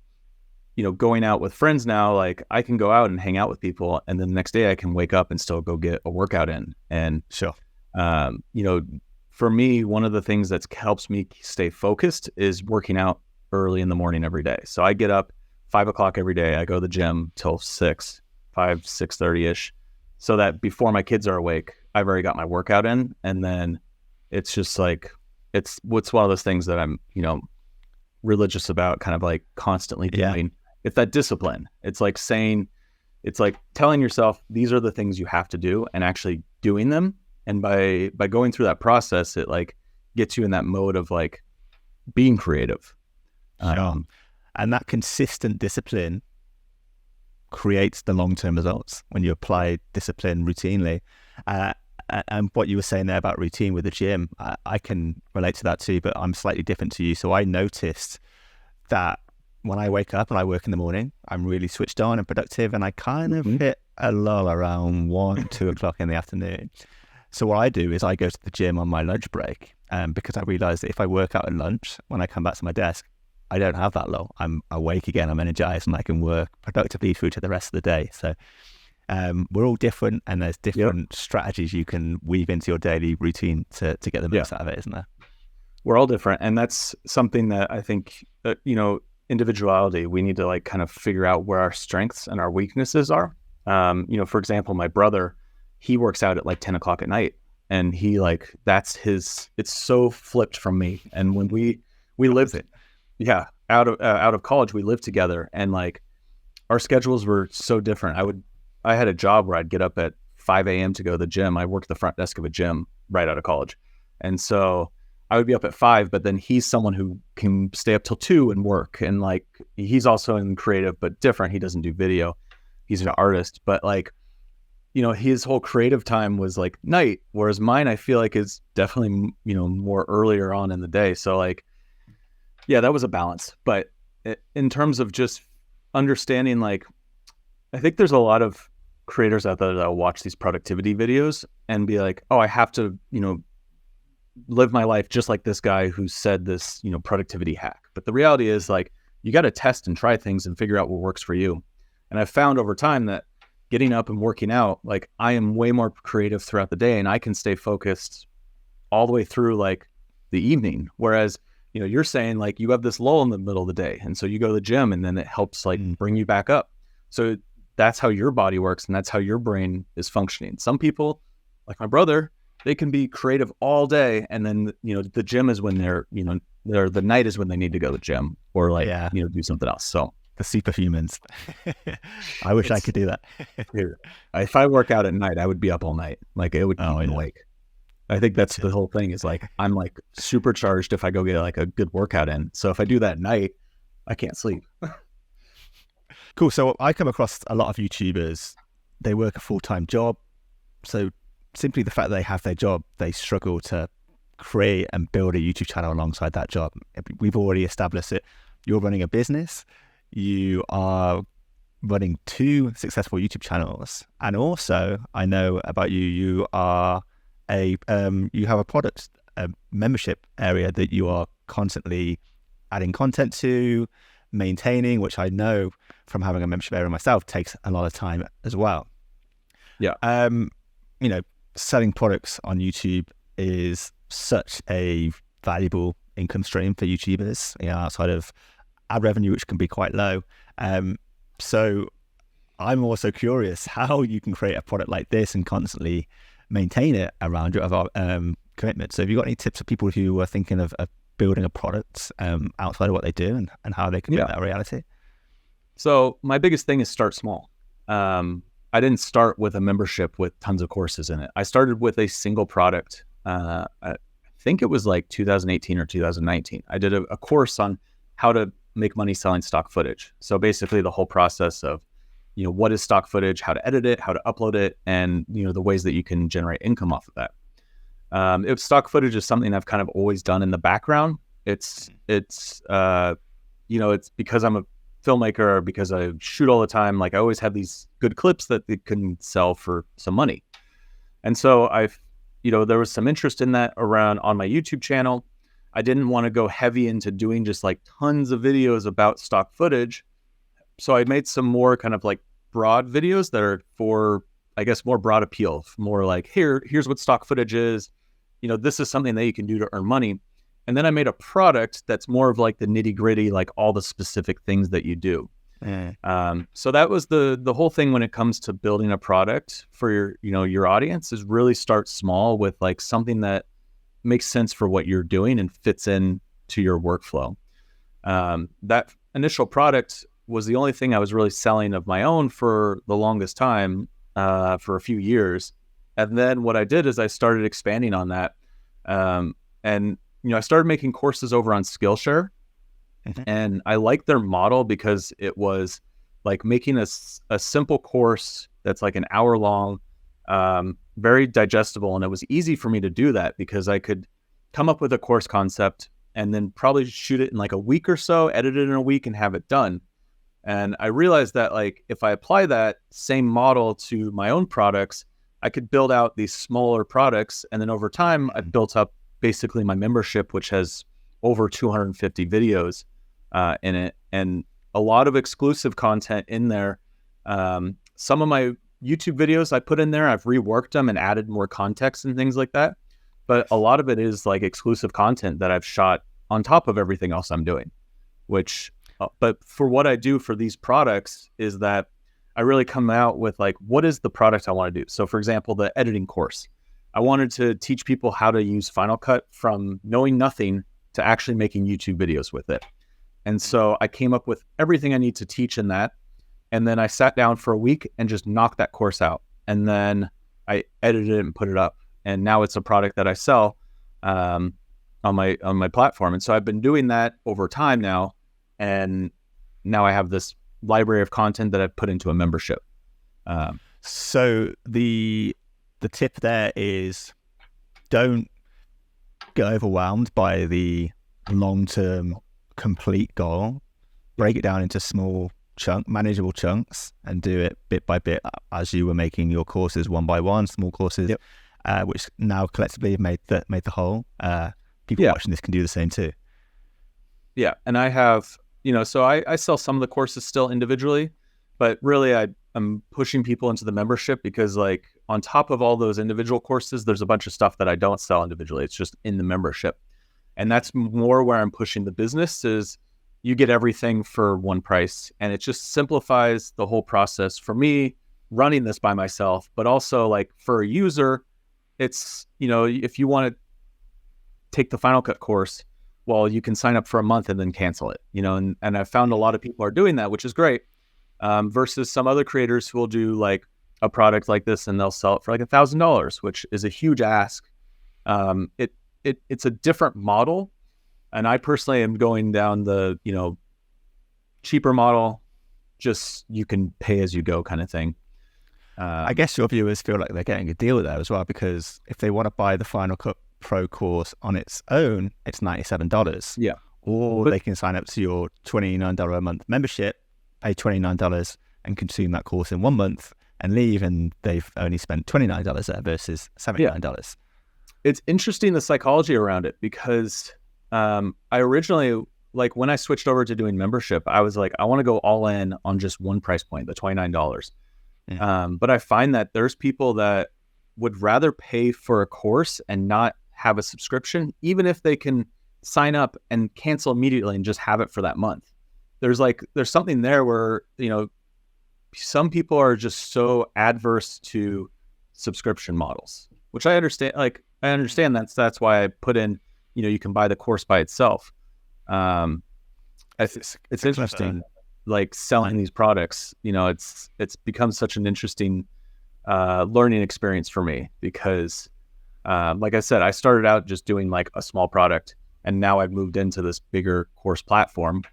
you know, going out with friends now, like I can go out and hang out with people, and then the next day I can wake up and still go get a workout in. And Sure. you know, for me, one of the things that helps me stay focused is working out early in the morning every day. So I get up 5 o'clock every day. I go to the gym till 6:30 ish, so that before my kids are awake, I've already got my workout in. And then it's just like, it's one of those things that I'm, you know, religious about, kind of like constantly doing. Yeah. It's that discipline. It's like telling yourself, these are the things you have to do, and actually doing them. And by going through that process, it like gets you in that mode of like being creative. Sure. And that consistent discipline creates the long-term results when you apply discipline routinely. And what you were saying there about routine with the gym, I can relate to that too, but I'm slightly different to you. So I noticed that when I wake up and I work in the morning, I'm really switched on and productive, and I kind of hit a lull around 1-2 o'clock in the afternoon. So what I do is I go to the gym on my lunch break, because I realize that if I work out at lunch, when I come back to my desk, I don't have that lull. I'm awake again, I'm energized, and I can work productively through to the rest of the day. So we're all different, and there's different strategies you can weave into your daily routine to get the most out of it, isn't there? We're all different. And that's something that I think, you know, individuality, we need to like kind of figure out where our strengths and our weaknesses are. You know, for example, my brother, he works out at like 10 o'clock at night, and he like, it's so flipped from me. And when we lived it, out of college, we lived together, and like our schedules were so different. I had a job where I'd get up at 5 a.m. to go to the gym. I worked the front desk of a gym right out of college. And so I would be up at 5, but then he's someone who can stay up till 2 and work. And like, he's also in creative, but different. He doesn't do video. He's an artist, but like, you know, his whole creative time was like night, whereas mine, I feel like, is definitely, you know, more earlier on in the day. So like, yeah, that was a balance. But in terms of just understanding, like, I think there's a lot of creators out there that will watch these productivity videos and be like, oh, I have to, you know, live my life just like this guy who said this, you know, productivity hack. But the reality is, like, you got to test and try things and figure out what works for you. And I've found over time that getting up and working out, like, I am way more creative throughout the day, and I can stay focused all the way through like the evening. Whereas, you know, you're saying like you have this lull in the middle of the day, and so you go to the gym, and then it helps like bring you back up. So that's how your body works, and that's how your brain is functioning. Some people, like my brother, they can be creative all day, and then, you know, the gym is when the night is when they need to go to the gym or like, you know, do something else. So the superhumans. I wish I could do that. If I work out at night, I would be up all night. Like, it would keep me awake. I think that's the whole thing, is like, I'm like supercharged if I go get like a good workout in. So if I do that at night, I can't sleep. Cool. So I come across a lot of YouTubers, they work a full-time job. So simply the fact that they have their job, they struggle to create and build a YouTube channel alongside that job. We've already established it. You're running a business. You are running 2 successful YouTube channels. And also, I know about you, you are you have a product, a membership area that you are constantly adding content to, maintaining, which I know from having a membership area myself takes a lot of time as well. Yeah. You know, selling products on YouTube is such a valuable income stream for YouTubers, you know, outside of ad revenue, which can be quite low. So I'm also curious how you can create a product like this and constantly maintain it around your other commitment. So have you got any tips for people who are thinking of building a product outside of what they do, and how they can make that a reality? So my biggest thing is start small. I didn't start with a membership with tons of courses in it. I started with a single product. I think it was like 2018 or 2019. I did a course on how to make money selling stock footage. So basically the whole process of, you know, what is stock footage, how to edit it, how to upload it, and, you know, the ways that you can generate income off of that. If stock footage is something I've kind of always done in the background, it's you know, it's because I'm a filmmaker, because I shoot all the time, like I always have these good clips that they can sell for some money. And so there was some interest in that around on my YouTube channel. I didn't want to go heavy into doing just like tons of videos about stock footage. So I made some more kind of like broad videos that are for, I guess, more broad appeal, more like, here's what stock footage is. This is something that you can do to earn money. And then I made a product that's more of like the nitty gritty, like all the specific things that you do. So that was the whole thing when it comes to building a product for your audience, is really start small with like something that makes sense for what you're doing and fits in to your workflow. That initial product was the only thing I was really selling of my own for the longest time, for a few years. And then what I did is I started expanding on that. And I started making courses over on Skillshare. And I liked their model because it was like making a simple course that's like an hour long, very digestible. And it was easy for me to do that because I could come up with a course concept and then probably shoot it in like a week or so, edit it in a week and have it done. And I realized that like if I apply that same model to my own products, I could build out these smaller products. And then over time, I've built up basically my membership, which has over 250 videos in it, and a lot of exclusive content in there. Some of my YouTube videos I put in there, I've reworked them and added more context and things like that. But a lot of it is like exclusive content that I've shot on top of everything else I'm doing, but for what I do for these products is that I really come out with like, what is the product I want to do? So for example, the editing course, I wanted to teach people how to use Final Cut from knowing nothing to actually making YouTube videos with it. And so I came up with everything I need to teach in that. And then I sat down for a week and just knocked that course out. And then I edited it and put it up. And now it's a product that I sell on my platform. And so I've been doing that over time now. And now I have this library of content that I've put into a membership. So the tip there is, don't get overwhelmed by the long-term complete goal. Break it down into small manageable chunks and do it bit by bit as you were making your courses one by one, small courses, which now collectively have made the whole. People watching this can do the same too. Yeah. And I have, so I sell some of the courses still individually, but really I'm pushing people into the membership because like on top of all those individual courses, there's a bunch of stuff that I don't sell individually. It's just in the membership. And that's more where I'm pushing the business, is you get everything for one price. And it just simplifies the whole process for me running this by myself, but also like for a user, it's, if you want to take the Final Cut course, well, you can sign up for a month and then cancel it, and I've found a lot of people are doing that, which is great. Versus some other creators who will do like a product like this and they'll sell it for like $1,000, which is a huge ask. It's a different model. And I personally am going down the, cheaper model, just you can pay as you go kind of thing. I guess your viewers feel like they're getting a deal there as well, because if they want to buy the Final Cut Pro course on its own, it's $97. Yeah. Or they can sign up to your $29 a month membership, pay $29 and consume that course in 1 month and leave, and they've only spent $29 there versus $79. Yeah. It's interesting, the psychology around it, because I originally, like when I switched over to doing membership, I was like, I want to go all in on just one price point, the $29. Yeah. But I find that there's people that would rather pay for a course and not have a subscription, even if they can sign up and cancel immediately and just have it for that month. There's something there where, some people are just so adverse to subscription models, which I understand. Like, I understand that's why I put in, you can buy the course by itself. It's interesting, like selling these products, it's become such an interesting learning experience for me, because like I said, I started out just doing like a small product, and now I've moved into this bigger course platform.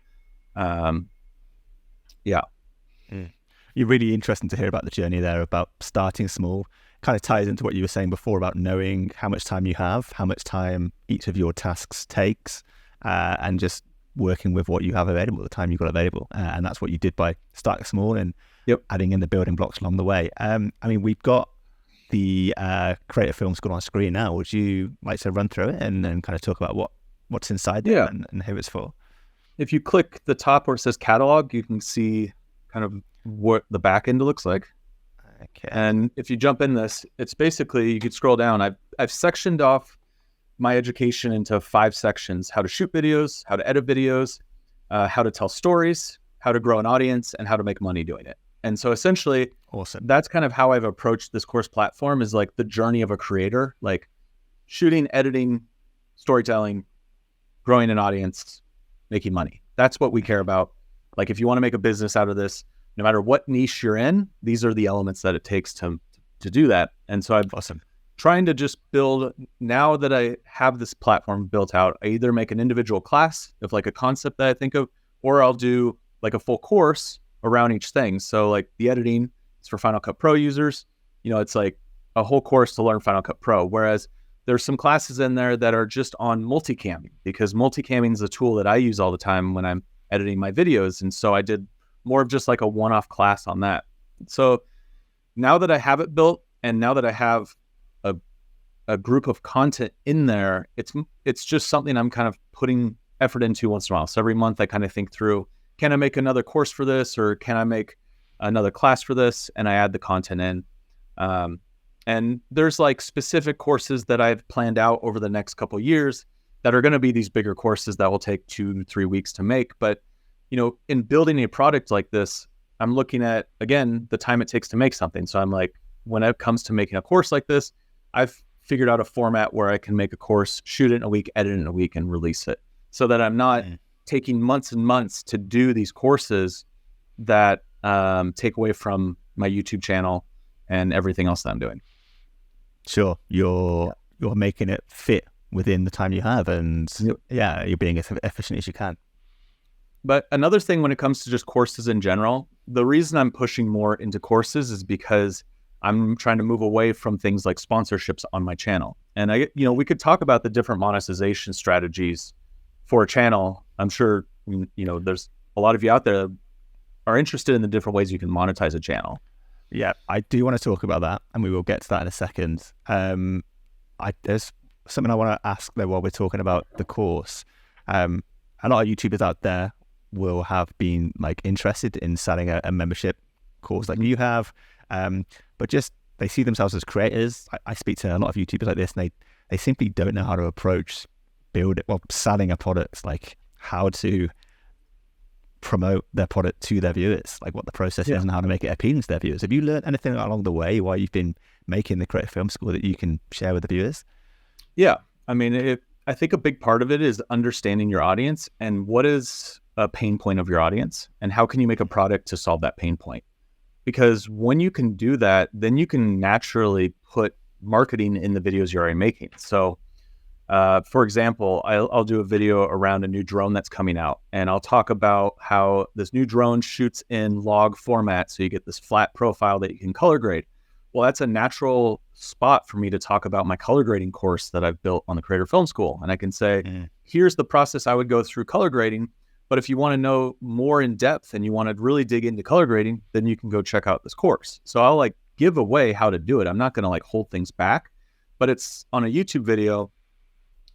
You're really interesting to hear about the journey there, about starting small. Kind of ties into what you were saying before about knowing how much time you have, how much time each of your tasks takes, and just working with what you have available at the time you've got available. And that's what you did by starting small and Yep. adding in the building blocks along the way. I mean, we've got the Creator Film School on screen now. Would you like to run through it and then kind of talk about what's inside there and who it's for? If you click the top where it says catalog, you can see kind of what the back end looks like. Okay. And if you jump in this, it's basically, you could scroll down. I've sectioned off my education into 5 sections: how to shoot videos, how to edit videos, how to tell stories, how to grow an audience, and how to make money doing it. And so essentially, Awesome. That's kind of how I've approached this course platform, is like the journey of a creator, like shooting, editing, storytelling, growing an audience, making money. That's what we care about. Like if you want to make a business out of this, no matter what niche you're in, these are the elements that it takes to do that. And so I'm Awesome. trying to just build, now that I have this platform built out, I either make an individual class of like a concept that I think of, or I'll do like a full course around each thing. So like the editing is for Final Cut Pro users. You know, it's like a whole course to learn Final Cut Pro. Whereas there's some classes in there that are just on multicamming, because multicamming is a tool that I use all the time when I'm editing my videos. And so I did more of just like a one-off class on that. So now that I have it built, and now that I have a group of content in there, it's just something I'm kind of putting effort into once in a while. So every month I kind of think through, can I make another course for this, or can I make another class for this? And I add the content in. And there's like specific courses that I've planned out over the next couple of years that are going to be these bigger courses that will take 2-3 weeks to make. But, you know, in building a product like this, I'm looking at, again, the time it takes to make something. So I'm like, when it comes to making a course like this, I've figured out a format where I can make a course, shoot it in a week, edit it in a week, and release it, so that I'm not taking months and months to do these courses that take away from my YouTube channel and everything else that I'm doing. Sure. You're making it fit within the time you have, and you're being as efficient as you can. But another thing when it comes to just courses in general, the reason I'm pushing more into courses is because I'm trying to move away from things like sponsorships on my channel. And we could talk about the different monetization strategies for a channel. I'm sure, there's a lot of you out there that are interested in the different ways you can monetize a channel. Yeah, I do want to talk about that, and we will get to that in a second. There's something I want to ask though while we're talking about the course. A lot of YouTubers out there will have been like interested in selling a membership course like you have, but just they see themselves as creators. I speak to a lot of YouTubers like this, and they simply don't know how to approach selling a product, like how to promote their product to their viewers, like what the process is and how to make it appealing to their viewers. Have you learned anything along the way while you've been making the Creative Film School that you can share with the viewers? Yeah, I mean, I think a big part of it is understanding your audience and what is a pain point of your audience, and how can you make a product to solve that pain point. Because when you can do that, then you can naturally put marketing in the videos you're already making. So for example, I'll do a video around a new drone that's coming out, and I'll talk about how this new drone shoots in log format, so you get this flat profile that you can color grade. Well, that's a natural spot for me to talk about my color grading course that I've built on the Creator Film School. And I can say, here's the process I would go through color grading. But if you want to know more in depth and you want to really dig into color grading, then you can go check out this course. So I'll like give away how to do it. I'm not going to like hold things back, but it's on a YouTube video.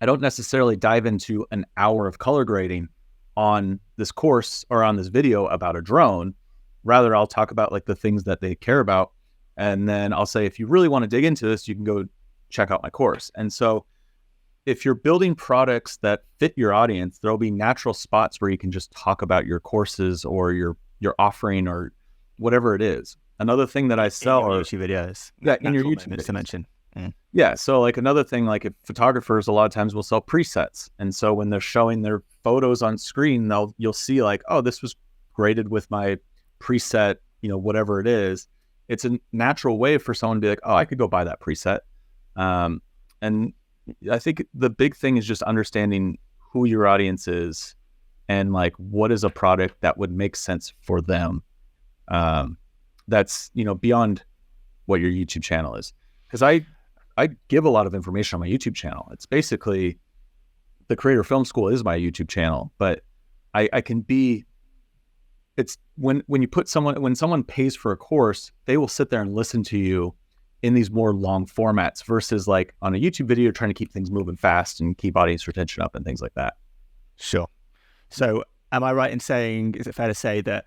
I don't necessarily dive into an hour of color grading on this course or on this video about a drone. Rather, I'll talk about like the things that they care about. And then I'll say, if you really want to dig into this, you can go check out my course. And so if you're building products that fit your audience, there'll be natural spots where you can just talk about your courses or your offering or whatever it is. Another thing that I sell are YouTube videos. Yeah, in your YouTube videos. To mention. Yeah. So like another thing, like if photographers a lot of times will sell presets. And so when they're showing their photos on screen, you'll see like, oh, this was graded with my preset, whatever it is. It's a natural way for someone to be like, oh, I could go buy that preset. And I think the big thing is just understanding who your audience is and like what is a product that would make sense for them. That's, beyond what your YouTube channel is. Because I give a lot of information on my YouTube channel. It's basically the Creator Film School is my YouTube channel, but I can be, it's when someone pays for a course, they will sit there and listen to you in these more long formats versus like on a YouTube video, trying to keep things moving fast and keep audience retention up and things like that. Sure. So am I right in saying, is it fair to say that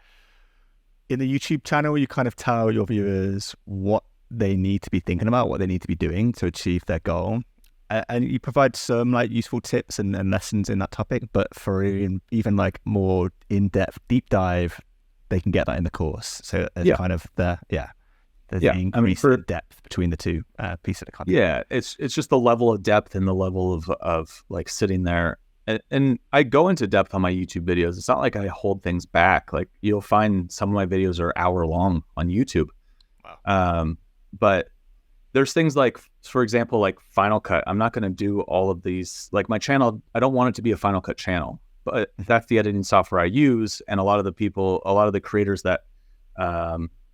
in the YouTube channel, you kind of tell your viewers what they need to be thinking about, what they need to be doing to achieve their goal? And you provide some like useful tips and lessons in that topic, but for even like more in-depth deep dive, they can get that in the course. So it's kind of the increase in depth between the two pieces of the content. Yeah, it's just the level of depth and the level of like sitting there. And I go into depth on my YouTube videos. It's not like I hold things back. Like you'll find some of my videos are hour long on YouTube. Wow. But there's things like, for example, like Final Cut. I'm not going to do all of these. Like my channel, I don't want it to be a Final Cut channel, but that's the editing software I use. And a lot of the creators that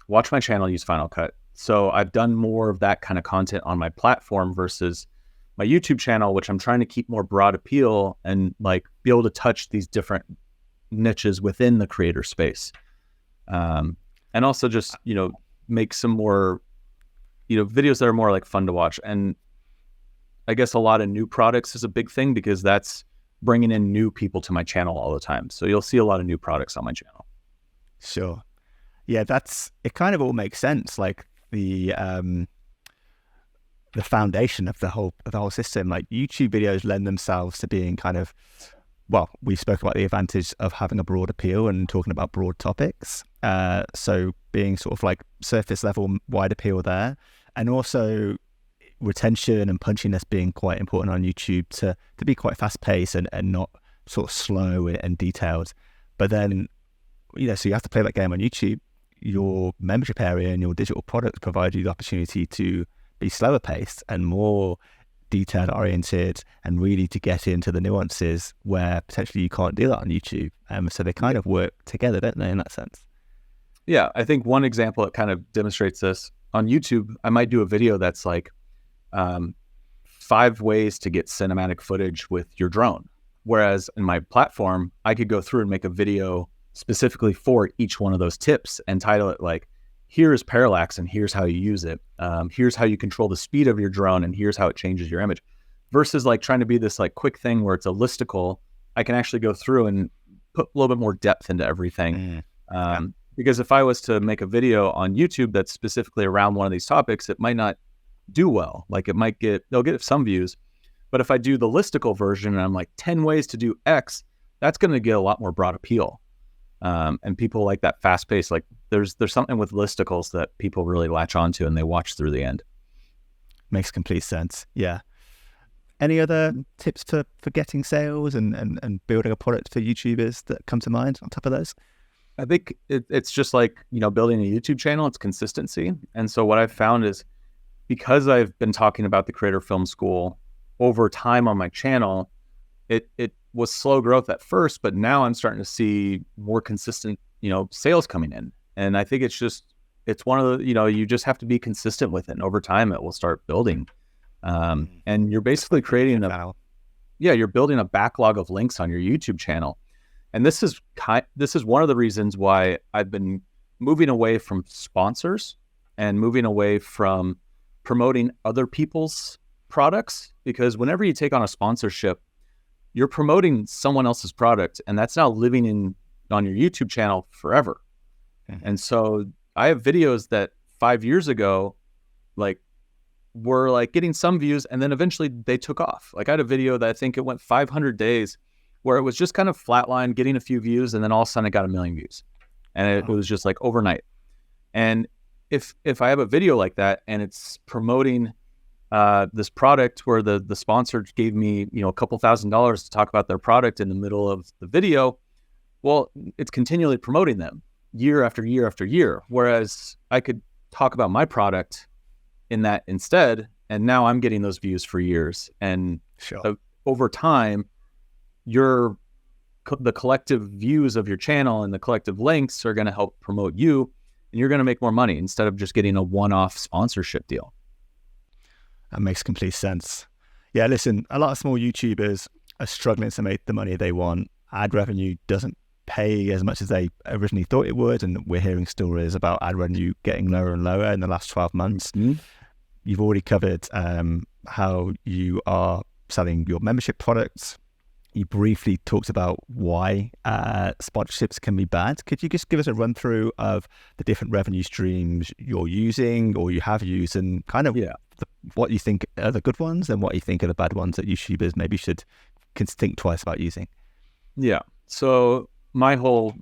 watch my channel use Final Cut. So I've done more of that kind of content on my platform versus my YouTube channel, which I'm trying to keep more broad appeal and like be able to touch these different niches within the creator space. And also just, make some more, videos that are more like fun to watch. And I guess a lot of new products is a big thing because that's bringing in new people to my channel all the time. So you'll see a lot of new products on my channel. Sure. Yeah, it kind of all makes sense. Like the foundation of the whole system, like YouTube videos lend themselves to being kind of, well, we spoke about the advantage of having a broad appeal and talking about broad topics. So being sort of like surface level, wide appeal there, and also retention and punchiness being quite important on YouTube to be quite fast paced and not sort of slow and detailed. But then, so you have to play that game on YouTube. Your membership area and your digital products provide you the opportunity to be slower paced and more detail oriented and really to get into the nuances where potentially you can't do that on YouTube. So they kind of work together, don't they, in that sense? Yeah, I think one example that kind of demonstrates this on YouTube, I might do a video that's like 5 ways to get cinematic footage with your drone. Whereas in my platform, I could go through and make a video specifically for each one of those tips and title it like, here's parallax and here's how you use it. Here's how you control the speed of your drone and here's how it changes your image. Versus like trying to be this like quick thing where it's a listicle, I can actually go through and put a little bit more depth into everything. Because if I was to make a video on YouTube that's specifically around one of these topics, it might not do well. Like they'll get some views. But if I do the listicle version and I'm like 10 ways to do X, that's going to get a lot more broad appeal. And people like that fast pace. Like there's something with listicles that people really latch onto and they watch through the end. Makes complete sense. Yeah. Any other tips for getting sales and building a product for YouTubers that come to mind on top of those? I think it's just like, building a YouTube channel, it's consistency. And so what I've found is because I've been talking about the Creator Film School over time on my channel, it was slow growth at first, but now I'm starting to see more consistent, sales coming in. And I think it's one of the, you just have to be consistent with it. And over time, it will start building. And you're basically creating you're building a backlog of links on your YouTube channel. And this is one of the reasons why I've been moving away from sponsors and moving away from promoting other people's products, because whenever you take on a sponsorship, you're promoting someone else's product, and that's now living on your YouTube channel forever. Mm-hmm. And so I have videos that 5 years ago, like, were like getting some views, and then eventually they took off. Like I had a video that I think it went 500 days where it was just kind of flatline, getting a few views, and then all of a sudden it got 1 million views. And it was just like overnight. And if I have a video like that and it's promoting this product where the sponsor gave me, a couple $1,000s to talk about their product in the middle of the video, well, it's continually promoting them year after year after year. Whereas I could talk about my product in that instead, and now I'm getting those views for years. And over time, the collective views of your channel and the collective links are going to help promote you, and you're going to make more money instead of just getting a one-off sponsorship deal. That makes complete sense. Yeah, listen, a lot of small YouTubers are struggling to make the money they want. Ad revenue doesn't pay as much as they originally thought it would, and we're hearing stories about ad revenue getting lower and lower in the last 12 months. You've already covered how you are selling your membership products. You briefly talked about why sponsorships can be bad. Could you just give us a run through of the different revenue streams you're using or you have used, and kind of what you think are the good ones and what you think are the bad ones that YouTubers maybe should think twice about using? Yeah. So my whole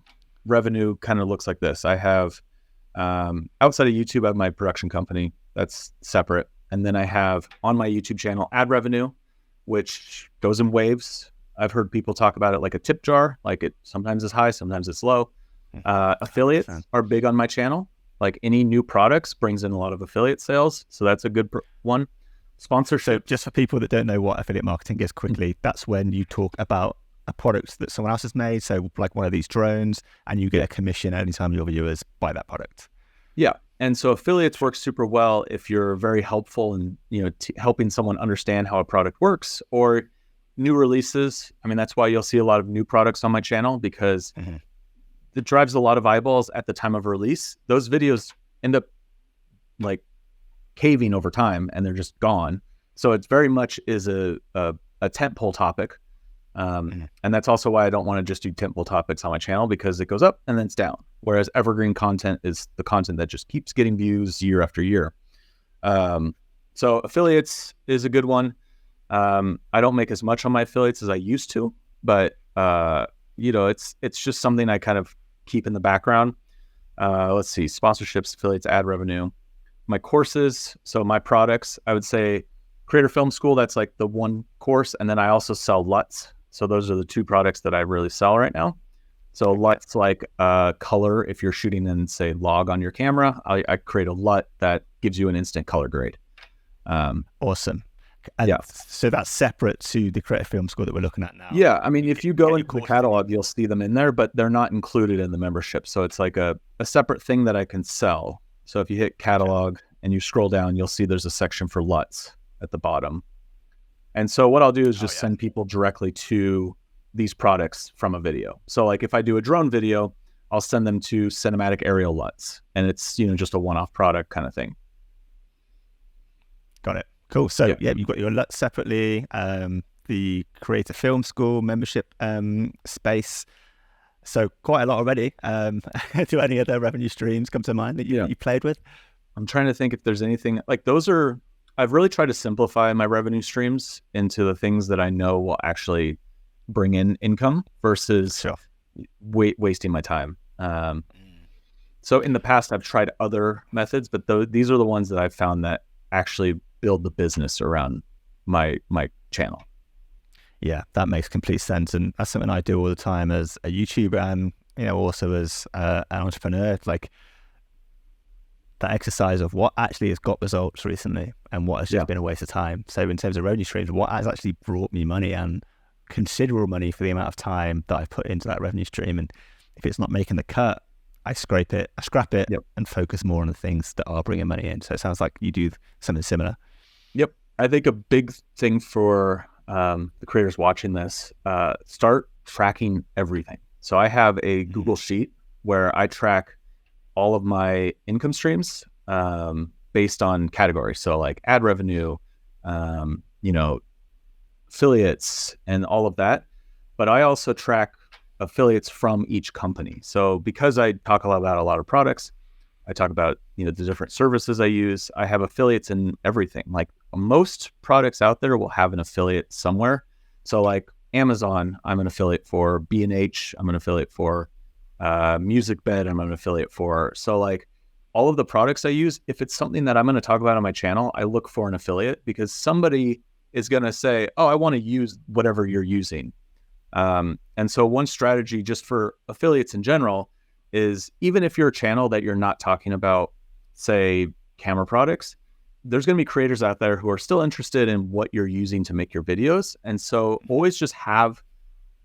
revenue kind of looks like this. I have, outside of YouTube, I have my production company. That's separate. And then I have on my YouTube channel ad revenue, which goes in waves. I've heard people talk about it like a tip jar, like it sometimes is high, sometimes it's low. Affiliates are big on my channel. Like any new products brings in a lot of affiliate sales. So that's a good one. Sponsorship. So just for people that don't know what affiliate marketing is quickly, that's when you talk about a product that someone else has made. So like one of these drones, and you get a commission anytime your viewers buy that product. Yeah. And so affiliates work super well if you're very helpful in, helping someone understand how a product works, or new releases. I mean, that's why you'll see a lot of new products on my channel, because it drives a lot of eyeballs at the time of release. Those videos end up like caving over time and they're just gone. So it very much is a tentpole topic. And that's also why I don't want to just do tentpole topics on my channel, because it goes up and then it's down. Whereas evergreen content is the content that just keeps getting views year after year. So affiliates is a good one. I don't make as much on my affiliates as I used to, but it's just something I kind of keep in the background. Let's see, sponsorships, affiliates, ad revenue, my courses. So my products, I would say Creator Film School, that's like the one course. And then I also sell LUTs. So those are the two products that I really sell right now. So LUTs like color. If you're shooting in, say, log on your camera, I create a LUT that gives you an instant color grade. Awesome. And so that's separate to the Creative Film School that we're looking at now. Yeah. I mean, if you go into the catalog, you'll see them in there, but they're not included in the membership. So it's like a separate thing that I can sell. So if you hit catalog and you scroll down, you'll see there's a section for LUTs at the bottom. And so what I'll do is just send people directly to these products from a video. So like if I do a drone video, I'll send them to cinematic aerial LUTs, and it's, just a one-off product kind of thing. Got it. Cool. So you've got your LUT separately, the Creator Film School membership space. So quite a lot already. Do any other revenue streams come to mind that you played with? I'm trying to think if there's anything like those are. I've really tried to simplify my revenue streams into the things that I know will actually bring in income versus wasting my time. So in the past, I've tried other methods, but these are the ones that I've found that actually build the business around my channel. Yeah, that makes complete sense. And that's something I do all the time as a YouTuber and, also as an entrepreneur, like that exercise of what actually has got results recently and what has just been a waste of time. So in terms of revenue streams, what has actually brought me money, and considerable money for the amount of time that I've put into that revenue stream. And if it's not making the cut, I scrap it and focus more on the things that are bringing money in. So it sounds like you do something similar. Yep. I think a big thing for the creators watching this, start tracking everything. So I have a Google Sheet where I track all of my income streams based on category. So like ad revenue, affiliates and all of that. But I also track affiliates from each company. So because I talk about a lot of products, I talk about, the different services I use. I have affiliates in everything. Like most products out there will have an affiliate somewhere. So like Amazon, I'm an affiliate for. B&H, I'm an affiliate for. Music Bed, I'm an affiliate for. So like all of the products I use, if it's something that I'm going to talk about on my channel, I look for an affiliate, because somebody is going to say, oh, I want to use whatever you're using. And so one strategy just for affiliates in general is, even if you're a channel that you're not talking about, say, camera products, there's going to be creators out there who are still interested in what you're using to make your videos. And so always just have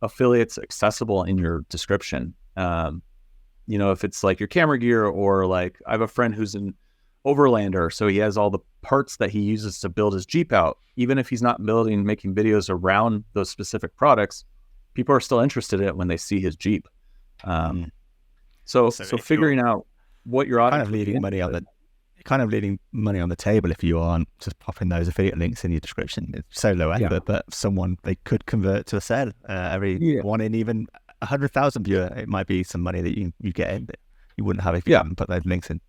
affiliates accessible in your description. If it's like your camera gear, or like I have a friend who's an overlander, so he has all the parts that he uses to build his Jeep out. Even if he's not making videos around those specific products, people are still interested in it when they see his Jeep. So So if figuring out what your audience kind of leaving money on the table if you aren't just popping those affiliate links in your description. It's so low effort, but they could convert to a sale every one in even 100,000 viewer. It might be some money that you get in that you wouldn't have if you hadn't put those links in.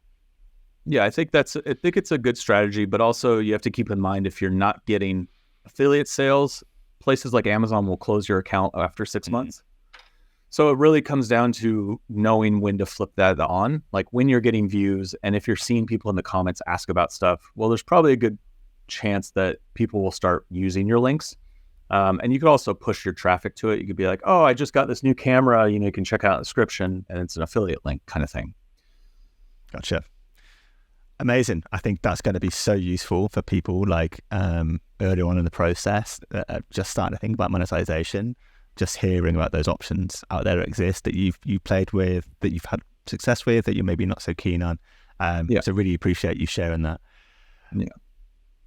Yeah, I think it's a good strategy, but also you have to keep in mind if you're not getting affiliate sales, places like Amazon will close your account after 6 months. So it really comes down to knowing when to flip that on, like when you're getting views. And if you're seeing people in the comments ask about stuff, well, there's probably a good chance that people will start using your links. And you could also push your traffic to it. You could be like, oh, I just got this new camera. You can check out the description, and it's an affiliate link kind of thing. Gotcha. Amazing. I think that's going to be so useful for people like early on in the process, just starting to think about monetization. Just hearing about those options out there that exist that you've played with, that you've had success with, that you're maybe not so keen on. So really appreciate you sharing that. Yeah.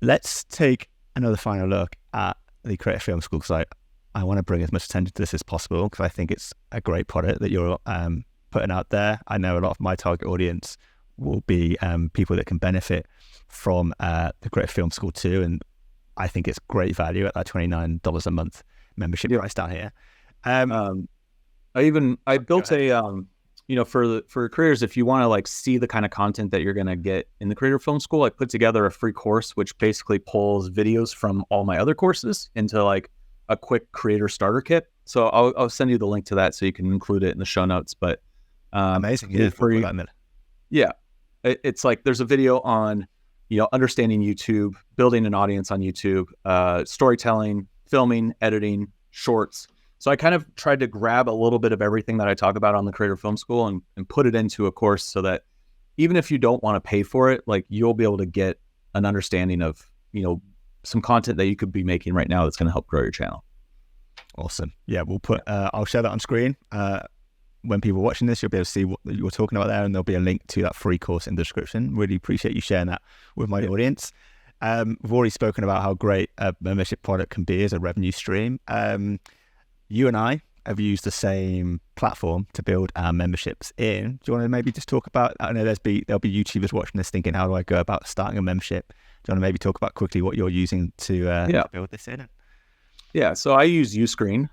Let's take another final look at the Creator Film School, because I want to bring as much attention to this as possible, because I think it's a great product that you're putting out there. I know a lot of my target audience will be people that can benefit from the Creator Film School too, and I think it's great value at that $29 a month membership price down here. I built a for creators, if you want to like see the kind of content that you're going to get in the Creator Film School, I put together a free course which basically pulls videos from all my other courses into like a quick creator starter kit. So I'll send you the link to that so you can include it in the show notes. But amazing. It's like there's a video on understanding YouTube, building an audience on YouTube, storytelling, filming, editing, shorts. So I kind of tried to grab a little bit of everything that I talk about on the Creator Film School and put it into a course so that even if you don't want to pay for it, like you'll be able to get an understanding of, some content that you could be making right now that's going to help grow your channel. Awesome. Yeah, we'll put, I'll share that on screen. When people are watching this, you'll be able to see what you're talking about there, and there'll be a link to that free course in the description. Really appreciate you sharing that with my audience. We've already spoken about how great a membership product can be as a revenue stream. You and I have used the same platform to build our memberships in. Do you want to maybe just talk about, I know there'll be YouTubers watching this thinking, how do I go about starting a membership? Do you want to maybe talk about quickly what you're using to build this in? Yeah, so I use Uscreen.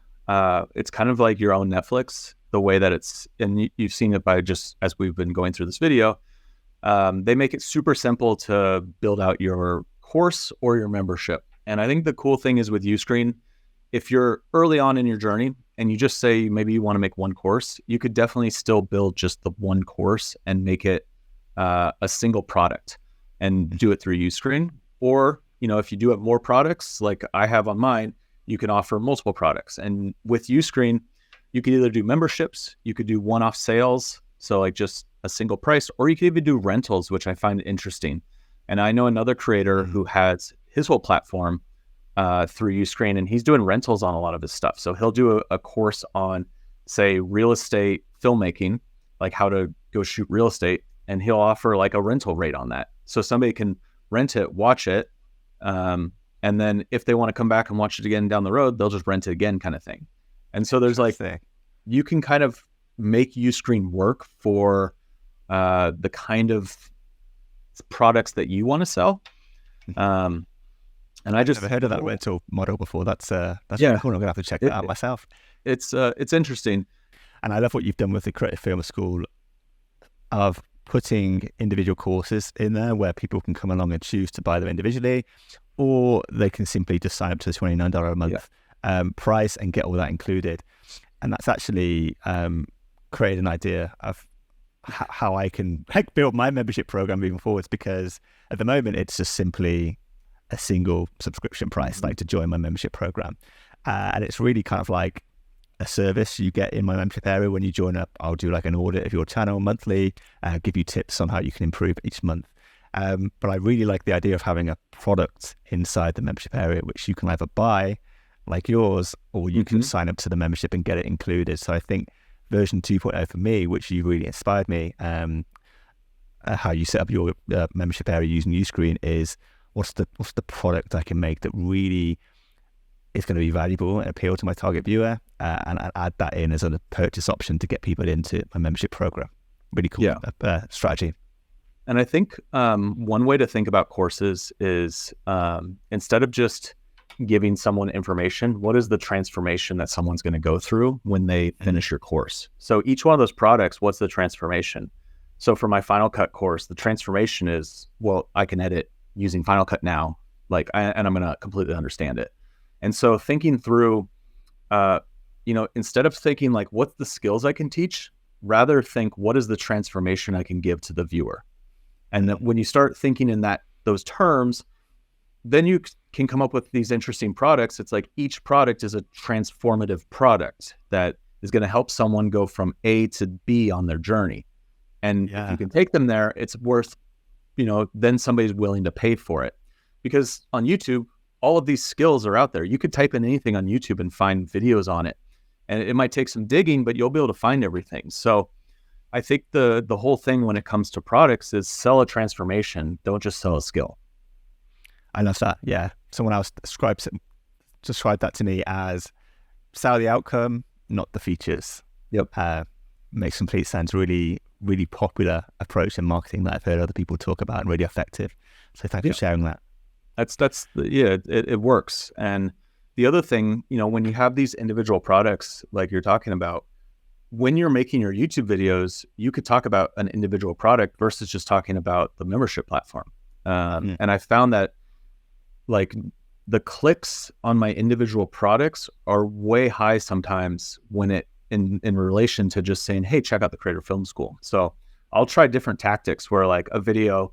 It's kind of like your own Netflix, the way that it's, and you've seen it by just as we've been going through this video. They make it super simple to build out your course or your membership. And I think the cool thing is with Uscreen, if you're early on in your journey and you just say maybe you want to make one course, you could definitely still build just the one course and make it a single product and do it through Uscreen. Or, if you do have more products like I have on mine, you can offer multiple products. And with Uscreen, you could either do memberships, you could do one-off sales, so like just a single price, or you could even do rentals, which I find interesting. And I know another creator who has his whole platform through Uscreen, and he's doing rentals on a lot of his stuff. So he'll do a course on, say, real estate filmmaking, like how to go shoot real estate, and he'll offer like a rental rate on that. So somebody can rent it, watch it, and then if they want to come back and watch it again down the road, they'll just rent it again kind of thing. And so there's like, you can kind of make Uscreen work for the kind of products that you want to sell. And I just never heard of that rental model before. That's really cool. I'm gonna have to check that out myself. It's interesting. And I love what you've done with the Creative Film School of putting individual courses in there where people can come along and choose to buy them individually, or they can simply just sign up to the $29 a month price and get all that included. And that's actually created an idea of how I can build my membership program moving forwards, because at the moment it's just simply a single subscription price, like to join my membership program. And it's really kind of like a service you get in my membership area. When you join up, I'll do like an audit of your channel monthly, give you tips on how you can improve each month. But I really like the idea of having a product inside the membership area, which you can either buy like yours, or you can sign up to the membership and get it included. So I think version 2.0 for me, which you really inspired me, how you set up your membership area using Uscreen, is what's the product I can make that really is going to be valuable and appeal to my target viewer, and add that in as a purchase option to get people into my membership program. Really cool strategy. And I think one way to think about courses is instead of just giving someone information, what is the transformation that someone's going to go through when they finish your course? So each one of those products, what's the transformation? So for my Final Cut course, the transformation is, well, I can edit using Final Cut now, and I'm going to completely understand it. And so thinking through, instead of thinking like, what's the skills I can teach, rather think, what is the transformation I can give to the viewer? And that when you start thinking in those terms, then you can come up with these interesting products. It's like each product is a transformative product that is going to help someone go from A to B on their journey. And if you can take them there, it's worth, then somebody's willing to pay for it. Because on YouTube, all of these skills are out there. You could type in anything on YouTube and find videos on it. And it might take some digging, but you'll be able to find everything. So I think the whole thing when it comes to products is sell a transformation. Don't just sell a skill. I love that. Yeah. Someone else described that to me as sell the outcome, not the features. Yep. Makes complete sense. Really, really popular approach in marketing that I've heard other people talk about and really effective. So thanks for sharing that. It works. And the other thing, when you have these individual products like you're talking about, when you're making your YouTube videos, you could talk about an individual product versus just talking about the membership platform. And I found that like the clicks on my individual products are way high sometimes when in relation to just saying, hey, check out the Creator Film School. So I'll try different tactics where like a video,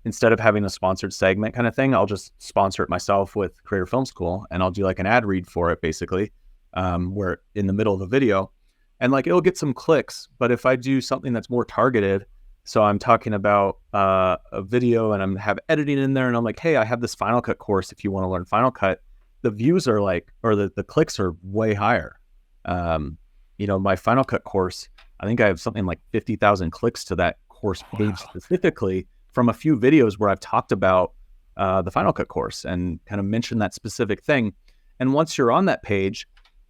instead of having a sponsored segment kind of thing, I'll just sponsor it myself with Creator Film School, and I'll do like an ad read for it basically, where in the middle of the video, and like it'll get some clicks. But if I do something that's more targeted, so I'm talking about a video and I'm have editing in there, and I'm like, hey, I have this Final Cut course if you want to learn Final Cut, the views are the clicks are way higher. My Final Cut course, I think I have something like 50,000 clicks to that course page specifically from a few videos where I've talked about the Final Cut course and kind of mentioned that specific thing. And once you're on that page,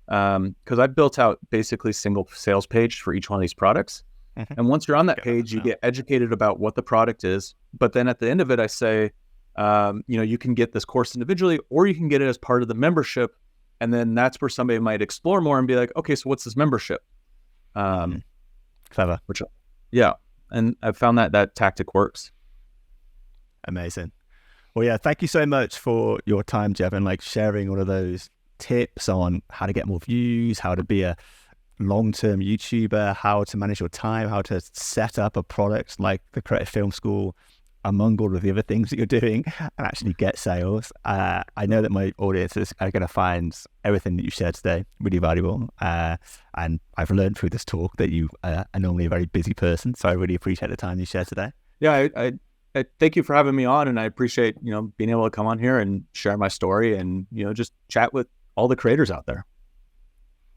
because I've built out basically single sales page for each one of these products. And once you're on that page, you get educated about what the product is. But then at the end of it, I say, you can get this course individually, or you can get it as part of the membership. And then that's where somebody might explore more and be like, okay, so what's this membership? Clever. And I've found that tactic works. Amazing. Well, yeah, thank you so much for your time, Jeven, like sharing all of those tips on how to get more views, how to be a long-term YouTuber, how to manage your time, how to set up a product like the Creative Film School, among all of the other things that you're doing, and actually get sales. I know that my audiences are going to find everything that you shared today really valuable. And I've learned through this talk that you are normally a very busy person. So I really appreciate the time you shared today. Yeah, I thank you for having me on, and I appreciate, being able to come on here and share my story and, just chat with all the creators out there.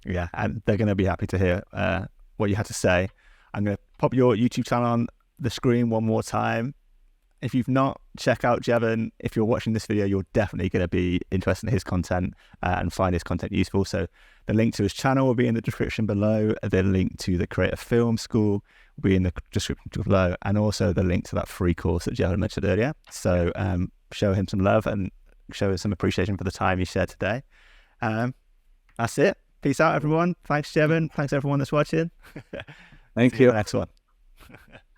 Yeah, and they're going to be happy to hear what you had to say. I'm going to pop your YouTube channel on the screen one more time. If you've not, check out Jeven. If you're watching this video, you're definitely going to be interested in his content and find his content useful. So the link to his channel will be in the description below. The link to the Creative Film School will be in the description below. And also the link to that free course that Jeven mentioned earlier. So show him some love and show him some appreciation for the time he shared today. That's it. Peace out, everyone. Thanks, Jeven. Thanks, everyone that's watching. Thank you. See you in the next one.